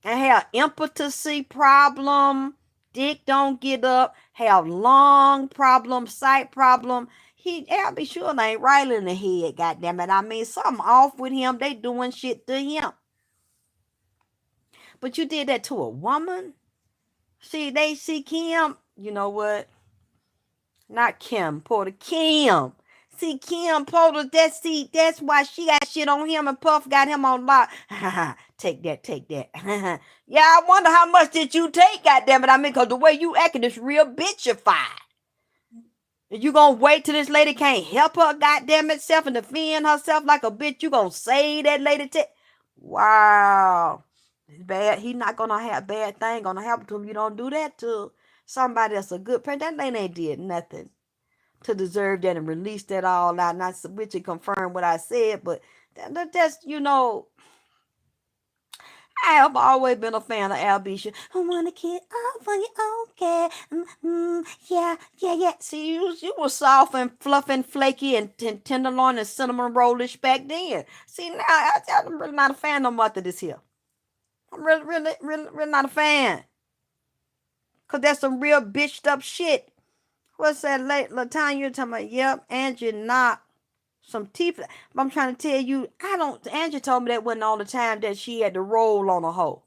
and have impotency problem. Dick don't get up. Have lung problem, sight problem. I'll be sure they ain't right in the head, goddammit. I mean, something off with him. They doing shit to him. But you did that to a woman? See, they see Kim. You know what? Not Kim Porter. Kim. See, Kim Porter, that's why she got shit on him and Puff got him on lock. Take that. Yeah, I wonder how much did you take, goddammit. I mean, because the way you acting is real bitchified. You gonna wait till this lady can't help her goddamn itself and defend herself like a bitch? You gonna say that lady? Wow. Bad. He not gonna have bad thing gonna happen to him. You don't do that to somebody that's a good person. That lady ain't did nothing to deserve that and release that all out. Not which it confirm what I said, but that's I have always been a fan of Albisha. I wanna get off on you, okay? Yeah, yeah, yeah. See, you was soft and fluffy and flaky and tenderloin and cinnamon rollish back then. See, now I'm really not a fan no more after this here. I'm really not a fan. Cause that's some real bitched up shit. What's that late Latanya talking about? Yep, Angie not some teeth. But I'm trying to tell you, I don't. Angie told me that wasn't all the time that she had to roll on a hoe.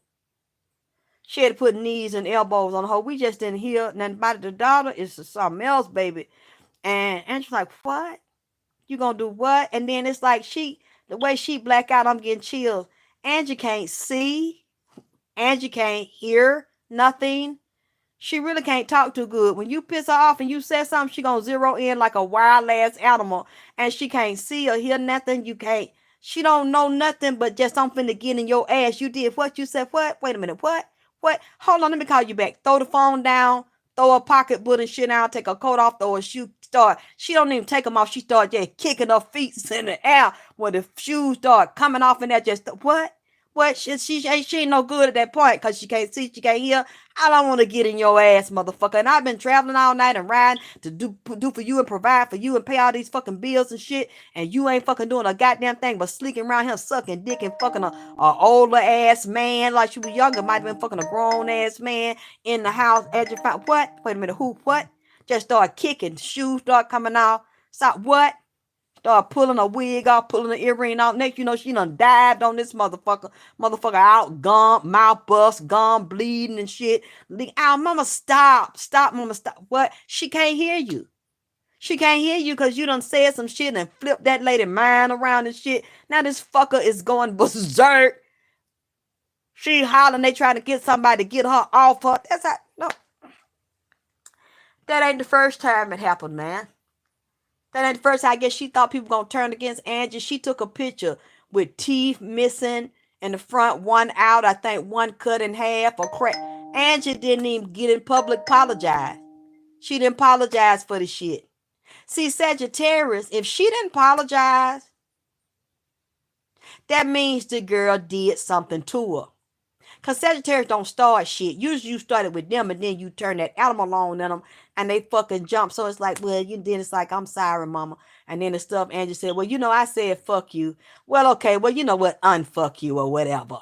She had to put knees and elbows on her. We just didn't hear nothing about it. The daughter is something else, baby. And she's like, what? You gonna do what? And then it's like the way she black out, I'm getting chills. Angie can't see. Angie can't hear nothing. She really can't talk too good. When you piss her off and you say something, she gonna zero in like a wild ass animal, and she can't see or hear nothing. You can't. She don't know nothing but just something to get in your ass. You did what? You said what? Wait a minute. What? What? Hold on. Let me call you back. Throw the phone down. Throw a pocketbook and shit down. Take her coat off. Throw her shoe. Start. She don't even take them off. She start just kicking her feet in the air when the shoes start coming off in there. Just what? What? She ain't no good at that point because she can't see. She can't hear. I don't want to get in your ass, motherfucker. And I've been traveling all night and riding to do for you and provide for you and pay all these fucking bills and shit. And you ain't fucking doing a goddamn thing but sleeking around here sucking dick and fucking a older ass man like she was younger. Might have been fucking a grown ass man in the house at your phone. What? Wait a minute. Who? What? Just start kicking. Shoes start coming off. Stop. What? Start pulling a wig off, pulling the earring off. Next, you know, she done dived on this motherfucker. Motherfucker out, gum, mouth bust, gum bleeding and shit. Ow, mama, stop. Stop, mama, stop. What? She can't hear you. She can't hear you because you done said some shit and flipped that lady mind around and shit. Now this fucker is going berserk. She hollering, they trying to get somebody to get her off her. That's how, no. That ain't the first time it happened, man. That ain't the first time. I guess she thought people gonna turn against Angie. She took a picture with teeth missing in the front, one out. I think one cut in half or crack. Angie didn't even get in public apologize. She didn't apologize for the shit. See, Sagittarius, if she didn't apologize, that means the girl did something to her. Because Sagittarius don't start shit. Usually you started with them and then you turn that animal on in them and they fucking jump. So it's like, well, then it's like, I'm sorry, mama. And then the stuff Angie said, well, I said fuck you. Well, okay, well, you know what? Unfuck you or whatever.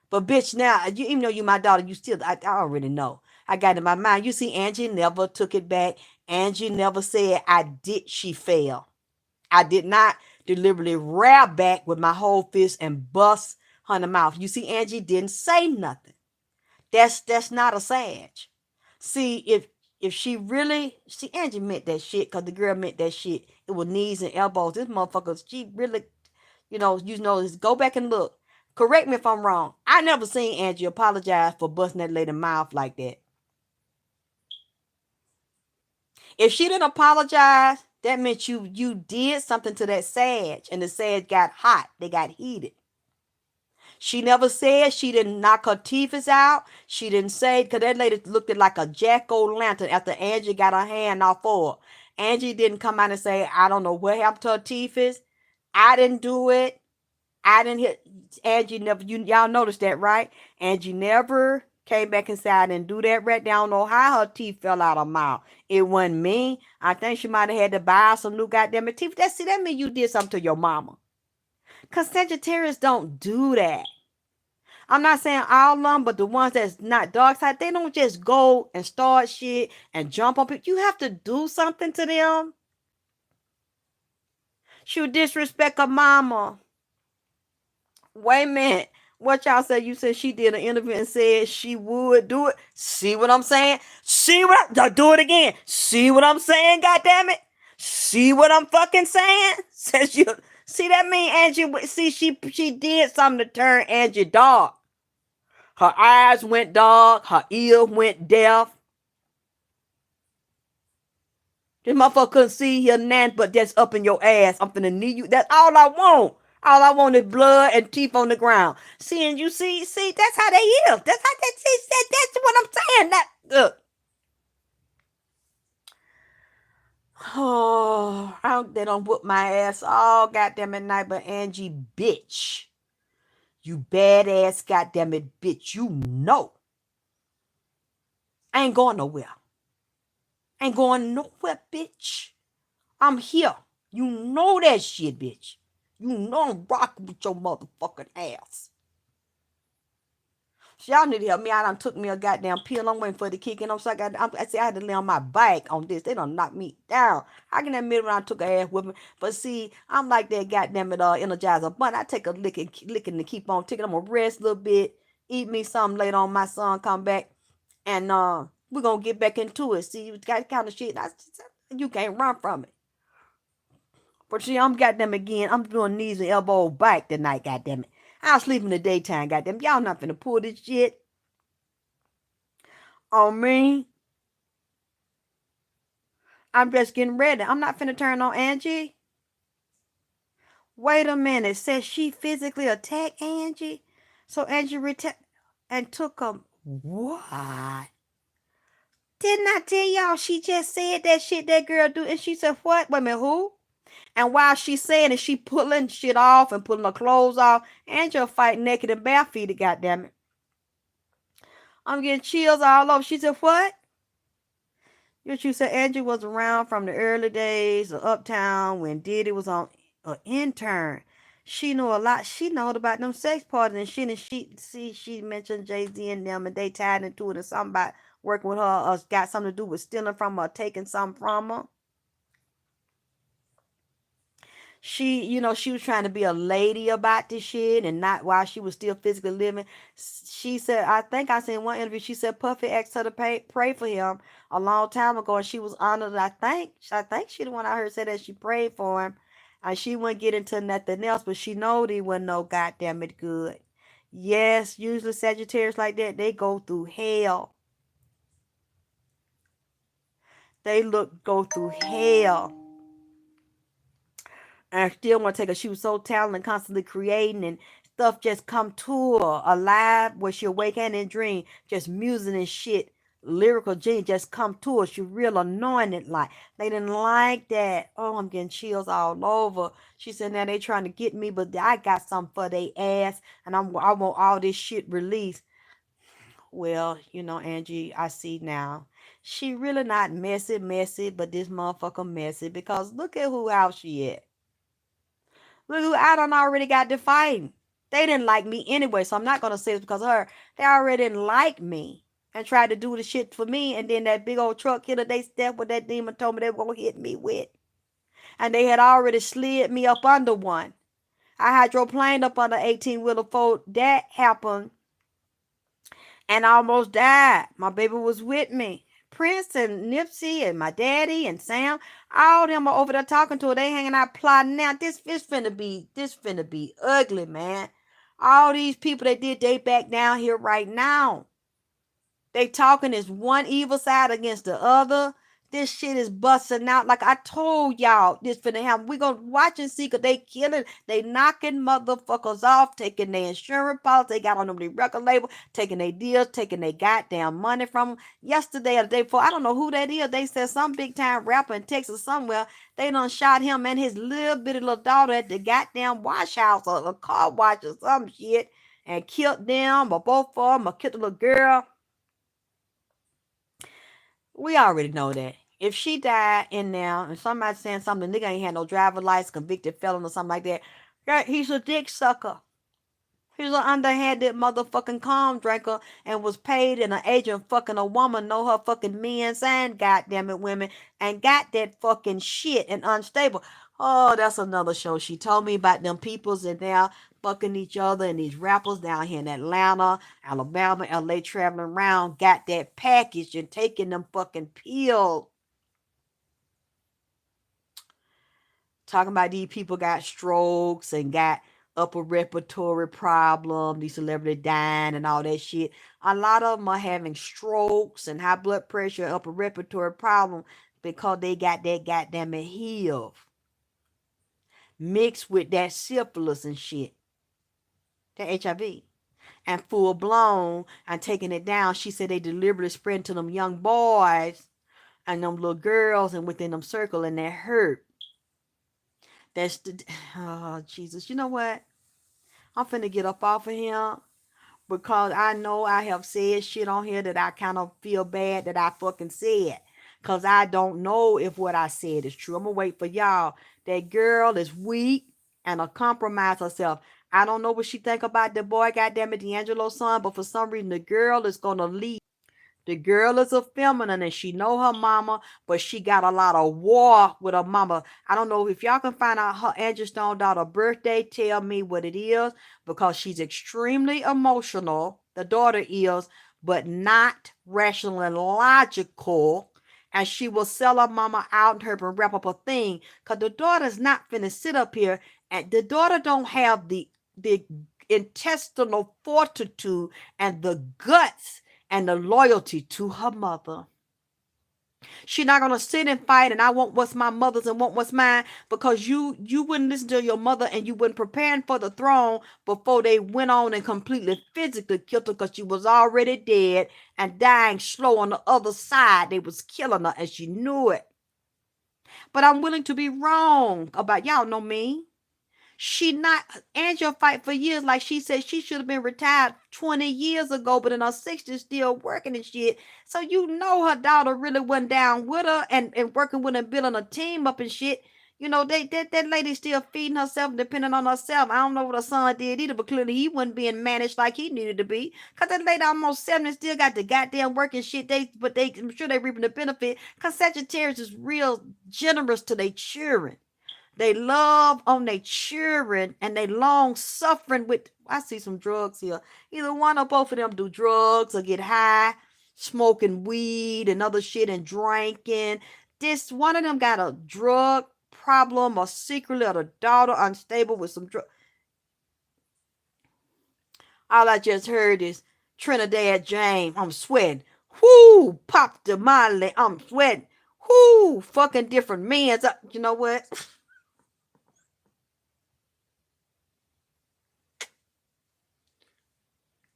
But bitch, now, even though you my daughter, you still, I already know. I got it in my mind. You see, Angie never took it back. Angie never said, she fail. I did not deliberately grab back with my whole fist and bust her in the mouth. You see, Angie didn't say nothing. That's not a Sag. See, if she really, see, Angie meant that shit because the girl meant that shit. It was knees and elbows. This motherfucker, she really, go back and look. Correct me if I'm wrong. I never seen Angie apologize for busting that lady mouth like that. If she didn't apologize, that meant you did something to that Sag, and the Sag got hot. They got heated. She never said she didn't knock her teeth out. She didn't say, because that lady looked like a jack-o'-lantern after Angie got her hand off for her. Angie didn't come out and say, I don't know what happened to her teeth is. I didn't do it. I didn't hit. Angie never, y'all noticed that, right? Angie never came back and said, I didn't do that right now. I don't know how her teeth fell out of her mouth. It wasn't me. I think she might have had to buy some new goddamn teeth. That means you did something to your mama. Because Sagittarius don't do that. I'm not saying all of them, but the ones that's not dark side, they don't just go and start shit and jump on people. You have to do something to them. She disrespect her mama. Wait a minute. What y'all said? You said she did an interview and said she would do it. See what I'm saying? Do it again. See what I'm saying? God damn it. See what I'm fucking saying? Says you. See that mean Angie? See she did something to turn Angie dark. Her eyes went dark. Her ear went deaf. This motherfucker couldn't see here nan, but that's up in your ass. I'm finna knee you. That's all I want. All I want is blood and teeth on the ground. Seeing you see, that's how they is. That's how they see. That's what I'm saying. They don't whoop my ass all goddamn at night, but Angie, bitch. You badass goddamn it bitch. You know. I ain't going nowhere. Ain't going nowhere, bitch. I'm here. You know that shit, bitch. You know I'm rocking with your motherfucking ass. So y'all need to help me out. I done took me a goddamn pill. I'm waiting for the kick. And I'm sorry, I said I had to lay on my back on this. They done knock me down. I can admit when I took a ass whipping. But see, I'm like that goddamn it energizer bunny. I take a licking to keep on ticking. I'm gonna rest a little bit, eat me something later on. My son come back, and we're gonna get back into it. See, you got kind of shit. You can't run from it. But see, I'm goddamn again. I'm doing knees and elbow back tonight, goddamn it. I'll sleep in the daytime, goddamn. Y'all not finna pull this shit on me. I'm just getting ready. I'm not finna turn on Angie. Wait a minute. It says she physically attacked Angie. So Angie and took a what? Didn't I tell y'all she just said that shit that girl do? And she said, what? Wait a minute, who? And while she saying it, she pulling shit off and pulling her clothes off. Angel fight naked and barefooted, goddammit. I'm getting chills all over. She said, what? You said Angie was around from the early days of Uptown when Diddy was on an intern. She knew a lot. She knowed about them sex parties and shit. And she mentioned Jay-Z and them, and they tied into it. And something about working with her got something to do with stealing from her, taking something from her. She was trying to be a lady about this shit and not while she was still physically living. She said, I think I seen one interview, she said Puffy asked her to pray for him a long time ago, and she was honored. I think she the one I heard say that she prayed for him, and she wouldn't get into nothing else, but she knowed he wasn't no goddamn it good. Yes, usually Sagittarius like that, they go through hell. They go through hell. And I still want to take her. She was so talented, constantly creating, and stuff just come to her alive where she awake and in dream. Just music and shit, lyrical genius just come to her. She real anointed. Like they didn't like that. Oh, I'm getting chills all over. She said now they trying to get me, but I got something for they ass, and I want all this shit released. Well, Angie, I see now. She really not messy, but this motherfucker messy because look at who house she at. Look who I done already got defined. They didn't like me anyway, so I'm not gonna say it's because of her. They already didn't like me and tried to do the shit for me, and then that big old truck hitter they stepped with that demon told me they were gonna hit me with. And they had already slid me up under one. I hydroplaned up under 18-wheeler Ford. That happened and I almost died. My baby was with me. Prince and Nipsey and my daddy and Sam, all them are over there talking to her. They hanging out plotting now. This finna be ugly, man. All these people that did they back down here right now. They talking as one evil side against the other. This shit is busting out. Like I told y'all, this finna happen. We gonna watch and see, cause they killing, they knocking motherfuckers off, taking their insurance policy, they got on them the record label, taking their deals, taking their goddamn money from them. Yesterday or the day before, I don't know who that is. They said some big time rapper in Texas somewhere. They done shot him and his little bitty little daughter at the goddamn wash house or a car wash or some shit and killed them or both of them or killed the little girl. We already know that. If she died in there and somebody saying something, the nigga ain't had no driver license, convicted felon or something like that, right, he's a dick sucker. He's an underhanded motherfucking calm drinker and was paid and an agent fucking a woman, know her fucking men's and goddamn it women, and got that fucking shit and unstable. Oh, that's another show. She told me about them peoples and now fucking each other and these rappers down here in Atlanta, Alabama, LA traveling around, got that package and taking them fucking pills. Talking about these people got strokes and got upper respiratory problem, these celebrities dying and all that shit. A lot of them are having strokes and high blood pressure, upper respiratory problem because they got that goddamn HIV mixed with that syphilis and shit, that HIV. And full blown and taking it down. She said they deliberately spread to them young boys and them little girls and within them circle and that hurt. That's the oh Jesus. You know what? I'm finna get up off of here because I know I have said shit on here that I kind of feel bad that I fucking said. Because I don't know if what I said is true. I'm going to wait for y'all. That girl is weak and a compromise herself. I don't know what she think about the boy, goddamn it, D'Angelo's son, but for some reason the girl is going to leave. The girl is a feminine and she know her mama, but she got a lot of war with her mama. I don't know if y'all can find out her Angie Stone daughter birthday. Tell me what it is because she's extremely emotional. The daughter is, but not rational and logical. And she will sell her mama out and her and wrap up a thing. Cause the daughter's not finna sit up here and the daughter don't have the intestinal fortitude and the guts and the loyalty to her mother. She's not gonna sit and fight and I want what's my mother's and want what's mine because you wouldn't listen to your mother and you weren't preparing for the throne before they went on and completely physically killed her because she was already dead and dying slow on the other side. They was killing her and she knew it. But I'm willing to be wrong about y'all know me. She not Angel fight for years like she said she should have been retired 20 years ago, but in her 60s still working and shit. So you know her daughter really went down with her and working with her and building a team up and shit. You know, that lady still feeding herself, depending on herself. I don't know what her son did either, but clearly he wasn't being managed like he needed to be. Cause that lady almost 70 still got the goddamn working shit. I'm sure they reaping the benefit. Cause Sagittarius is real generous to their children. They love on their children and they long suffering with. I see some drugs here. Either one or both of them do drugs or get high, smoking weed and other shit and drinking. This one of them got a drug problem or secretly or the daughter unstable with some drug. All I just heard is Trinidad James. I'm sweating. Whoo, pop the Molly. I'm sweating. Whoo, fucking different men's. You know what?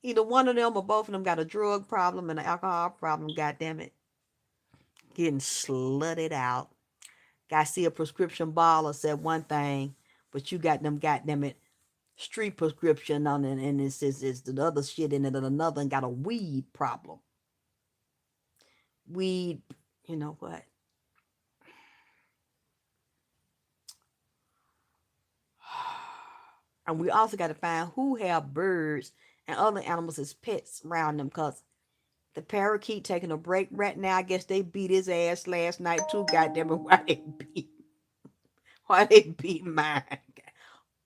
Either one of them or both of them got a drug problem and an alcohol problem. God damn it, getting slutted out. Got to see a prescription baller said one thing, but you got them goddamn it street prescription on it, and it's the other shit in it and another and got a weed problem. Weed, you know what? And we also got to find who have birds and other animals as pets around them, cause the parakeet taking a break right now. I guess they beat his ass last night too. Goddamn it, why they beat mine?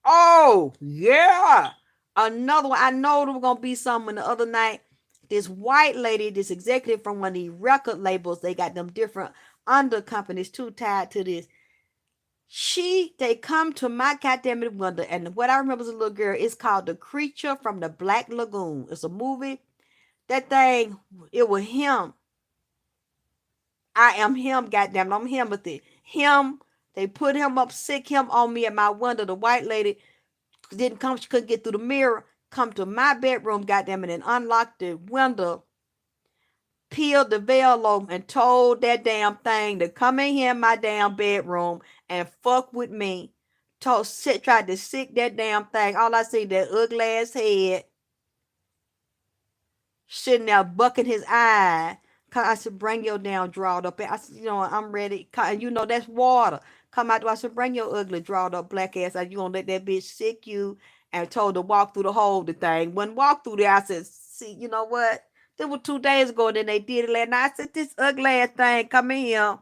Oh yeah, another one. I know there was gonna be something the other night. This white lady, this executive from one of these record labels, they got them different under companies too tied to this. They come to my goddamn it window, and what I remember as a little girl, it's called The Creature from the Black Lagoon. It's a movie. That thing, it was him. I am him, goddamn it. I'm him with it. Him, they put him up, sick him on me at my window. The white lady didn't come, she couldn't get through the mirror. Come to my bedroom, goddamn it, and unlocked the window, peeled the veil off, and told that damn thing to come in here in my damn bedroom and fuck with me. Tried to sick that damn thing. All I see that ugly ass head sitting there bucking his eye. I said, bring your damn drawed up. I said, I'm ready. And that's water. Come out. I said, bring your ugly drawed up black ass. You gonna let that bitch sick you? And told to walk through the hole, the thing. When walk through there, I said, see, you know what? That was 2 days ago. Then they did it last night. I said, this ugly ass thing, come in here.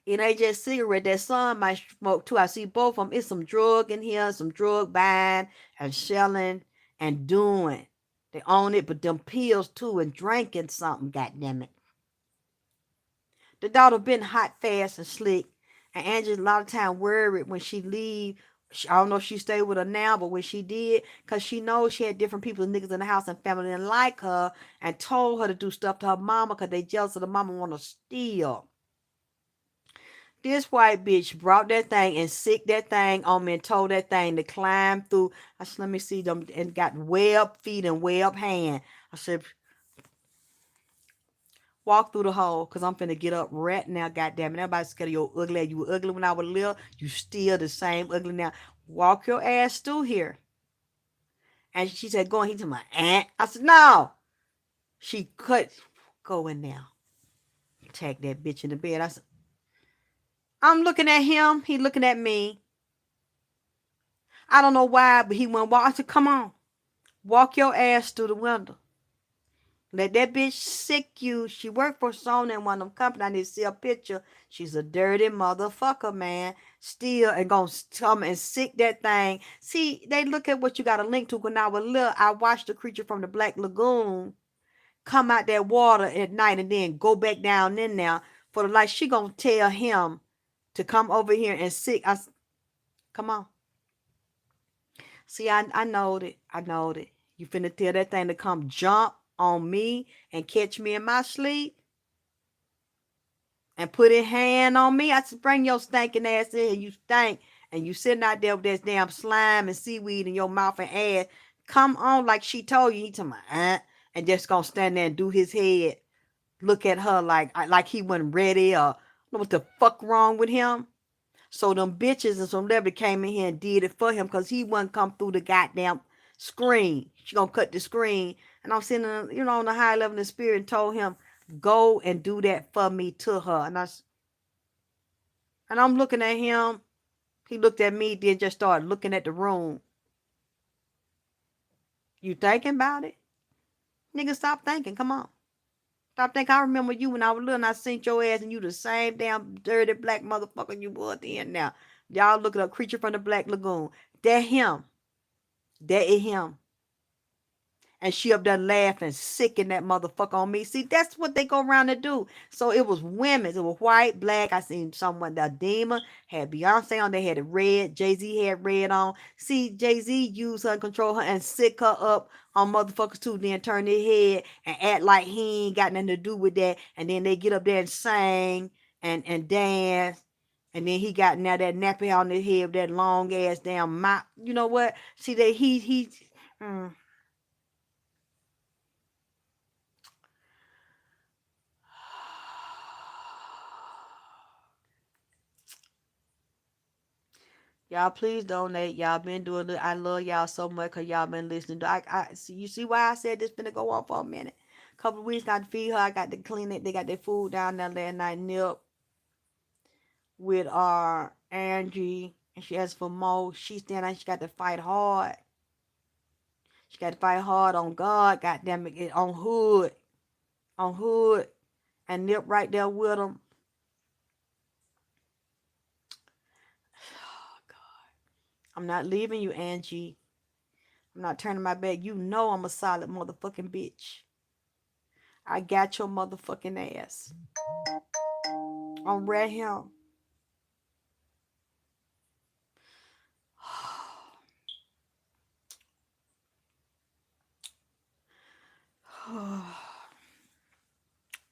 It ain't just cigarette. That son might smoke too. I see both of them. It's some drug in here, some drug buying and selling and doing. They own it, but them pills too and drinking something, goddammit. The daughter been hot, fast, and slick. And Angie's a lot of time worried when she leave. I don't know if she stayed with her now, but when she did, because she knows she had different people, niggas in the house and family didn't like her and told her to do stuff to her mama because they jealous of the mama want to steal. This white bitch brought that thing and sicked that thing on me and told that thing to climb through. I said, let me see them, and got web feet and web hand. I said, walk through the hole, cause I'm finna get up right now. Goddamn it! Everybody's scared of your ugly. You were ugly when I was little. You still the same ugly now. Walk your ass through here. And she said, go in. He told my aunt. I said, no. She cut. Go in now. Tag that bitch in the bed. I said, I'm looking at him. He looking at me. I don't know why, but he went walk. I said, come on. Walk your ass through the window. Let that bitch sick you. She worked for Sony in one of them companies. I need to see a picture. She's a dirty motherfucker, man. Still, and gonna come and sick that thing. See, they look at what you got to link to. When I was little, I watched the creature from the Black Lagoon come out that water at night and then go back down in there for the light. She gonna tell him to come over here and sick. Come on. See, I know it. I know it. You finna tell that thing to come jump on me and catch me in my sleep and put a hand on me. I said, bring your stinking ass in here. You stink. And you sitting out there with that damn slime and seaweed in your mouth and ass. Come on like she told you. He told me, and just gonna stand there and do his head. Look at her like he wasn't ready or know what the fuck wrong with him. So them bitches and some celebrity came in here and did it for him because he wouldn't come through the goddamn screen. She gonna cut the screen. And I'm sitting, on the high level of the spirit and told him, go and do that for me to her. And I'm looking at him. He looked at me, then just started looking at the room. You thinking about it? Nigga, stop thinking. Come on. Stop thinking. I remember you when I was little and I seen your ass and you the same damn dirty black motherfucker you was then now. Y'all looking up Creature from the Black Lagoon. That him. That is him. And she up there laughing, sicking that motherfucker on me. See, that's what they go around to do. So it was women. It was white, black. I seen someone, the demon, had Beyonce on. They had it red. Jay-Z had red on. See, Jay-Z used her and control her and sick her up on motherfuckers too. Then turn their head and act like he ain't got nothing to do with that. And then they get up there and sing and dance. And then he got now that nappy on his head with that long ass damn mouth. You know what? See, that he Y'all please donate. Y'all been doing it. I love y'all so much because y'all been listening. I see. You see why I said this finna go on for a minute. Couple of weeks got to feed her. I got to clean it. They got their food down there last night. Nip with Angie, and she asked for more. She's standing. She got to fight hard. She got to fight hard on God. Goddamn it, on Hood, and Nip right there with them. Oh God, I'm not leaving you, Angie. I'm not turning my back. You know I'm a solid motherfucking bitch. I got your motherfucking ass. I'm right here.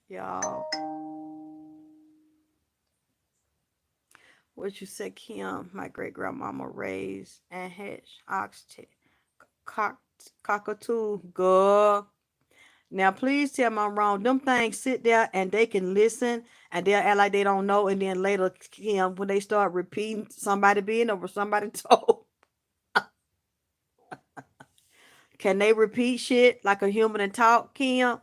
Y'all. What you said, Kim? My great grandmama raised and hatched oxtail, cockatoo, girl. Now, please tell me I'm wrong. Them things sit there and they can listen and they'll act like they don't know. And then later, Kim, when they start repeating somebody being over somebody told, can they repeat shit like a human and talk, Kim?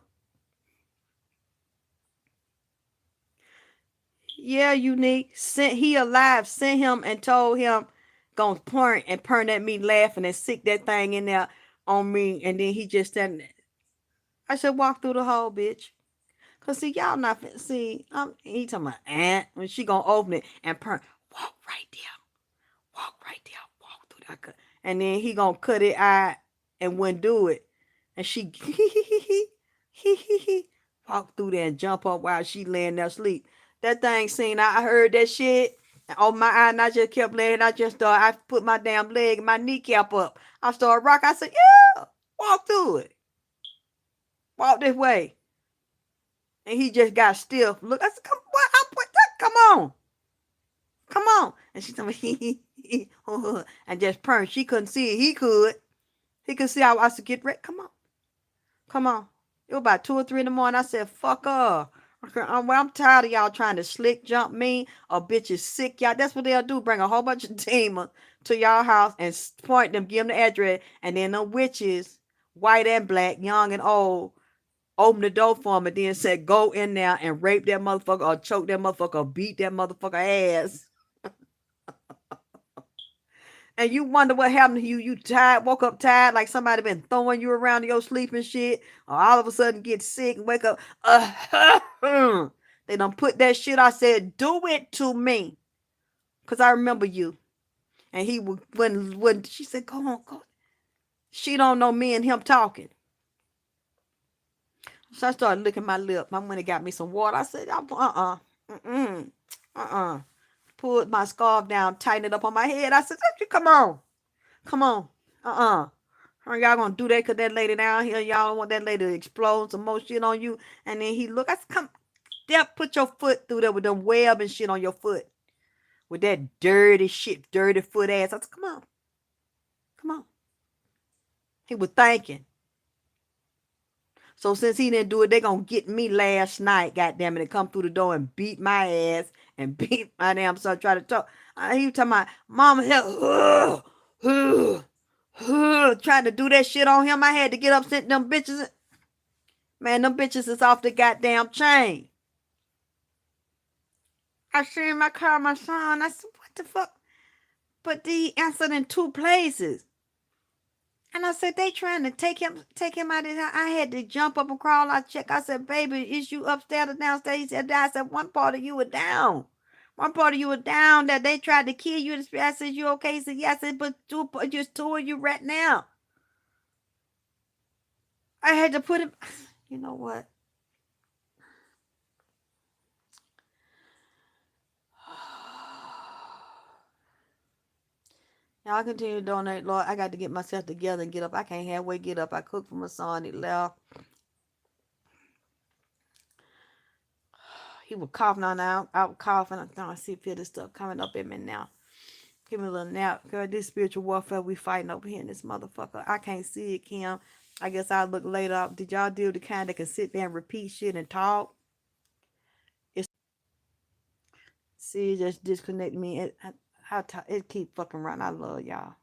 Yeah, unique. Sent he alive. Sent him and told him, gonna point and turn at me laughing and sick that thing in there on me. And then he just standing there. I should walk through the hole, bitch. Cause see, y'all not see. He talking about aunt when she gonna open it and perm. Walk right there. Walk right there. Walk through that. And then he gonna cut it out and wouldn't do it. And she walk through there and jump up while she laying there asleep. That thing seen. I heard that shit. And on my eye, and I just kept laying. I just started. I put my damn leg and my kneecap up. I started rocking. I said, "Yeah, walk through it. Walk this way." And he just got stiff. Look, I said, "Come, what? Come on, come on." And she told me, and just purring. She couldn't see it. He could. He could see how I should get ready. Come on, come on. It was about 2 or 3 in the morning. I said, "Fuck her." I'm tired of y'all trying to slick jump me or bitches sick y'all. That's what they'll do. Bring a whole bunch of demons to y'all house and point them, give them the address, and then the witches, white and black, young and old, open the door for them and then said, go in there and rape that motherfucker or choke that motherfucker or beat that motherfucker ass. And you wonder what happened to you. You tired, woke up tired, like somebody been throwing you around in your sleep and shit. Or all of a sudden get sick and wake up. They done put that shit. I said, do it to me. Because I remember you. And he would, when she said, go on, go. She don't know me and him talking. So I started licking my lip. I went and got me some water. I said, pulled my scarf down, tightened it up on my head. I said, come on. Come on. Y'all gonna do that because that lady down here, y'all don't want that lady to explode some more shit on you. And then he look, I said, come, put your foot through there with them web and shit on your foot. With that dirty shit, dirty foot ass. I said, come on. Come on. He was thinking. So since he didn't do it, they gonna get me last night, goddamn it, and come through the door and beat my ass and beat my damn son, try to talk. He was talking about, mama, trying to do that shit on him. I had to get up, sent them bitches. Man, them bitches is off the goddamn chain. I seen my car, my son. I said, what the fuck? But they answered in 2 places. And I said, they trying to take him out of here. I had to jump up and crawl out, check. I said, baby, is you upstairs or downstairs? He said, I said, one part of you were down. One part of you were down that they tried to kill you. I said, you okay? He said, yeah. I said, but just 2 of you right now. I had to put him. You know what? Y'all continue to donate, Lord. I got to get myself together and get up. I can't halfway get up. I cooked for my son. He left. He was coughing on out. I was coughing. I'm trying to feel this stuff coming up in me now. Give me a little nap. Girl, this spiritual warfare we fighting over here in this motherfucker. I can't see it, Kim. I guess I'll look later. Did y'all deal with the kind that can sit there and repeat shit and talk? See, it just disconnect me. It keep fucking running. I love y'all.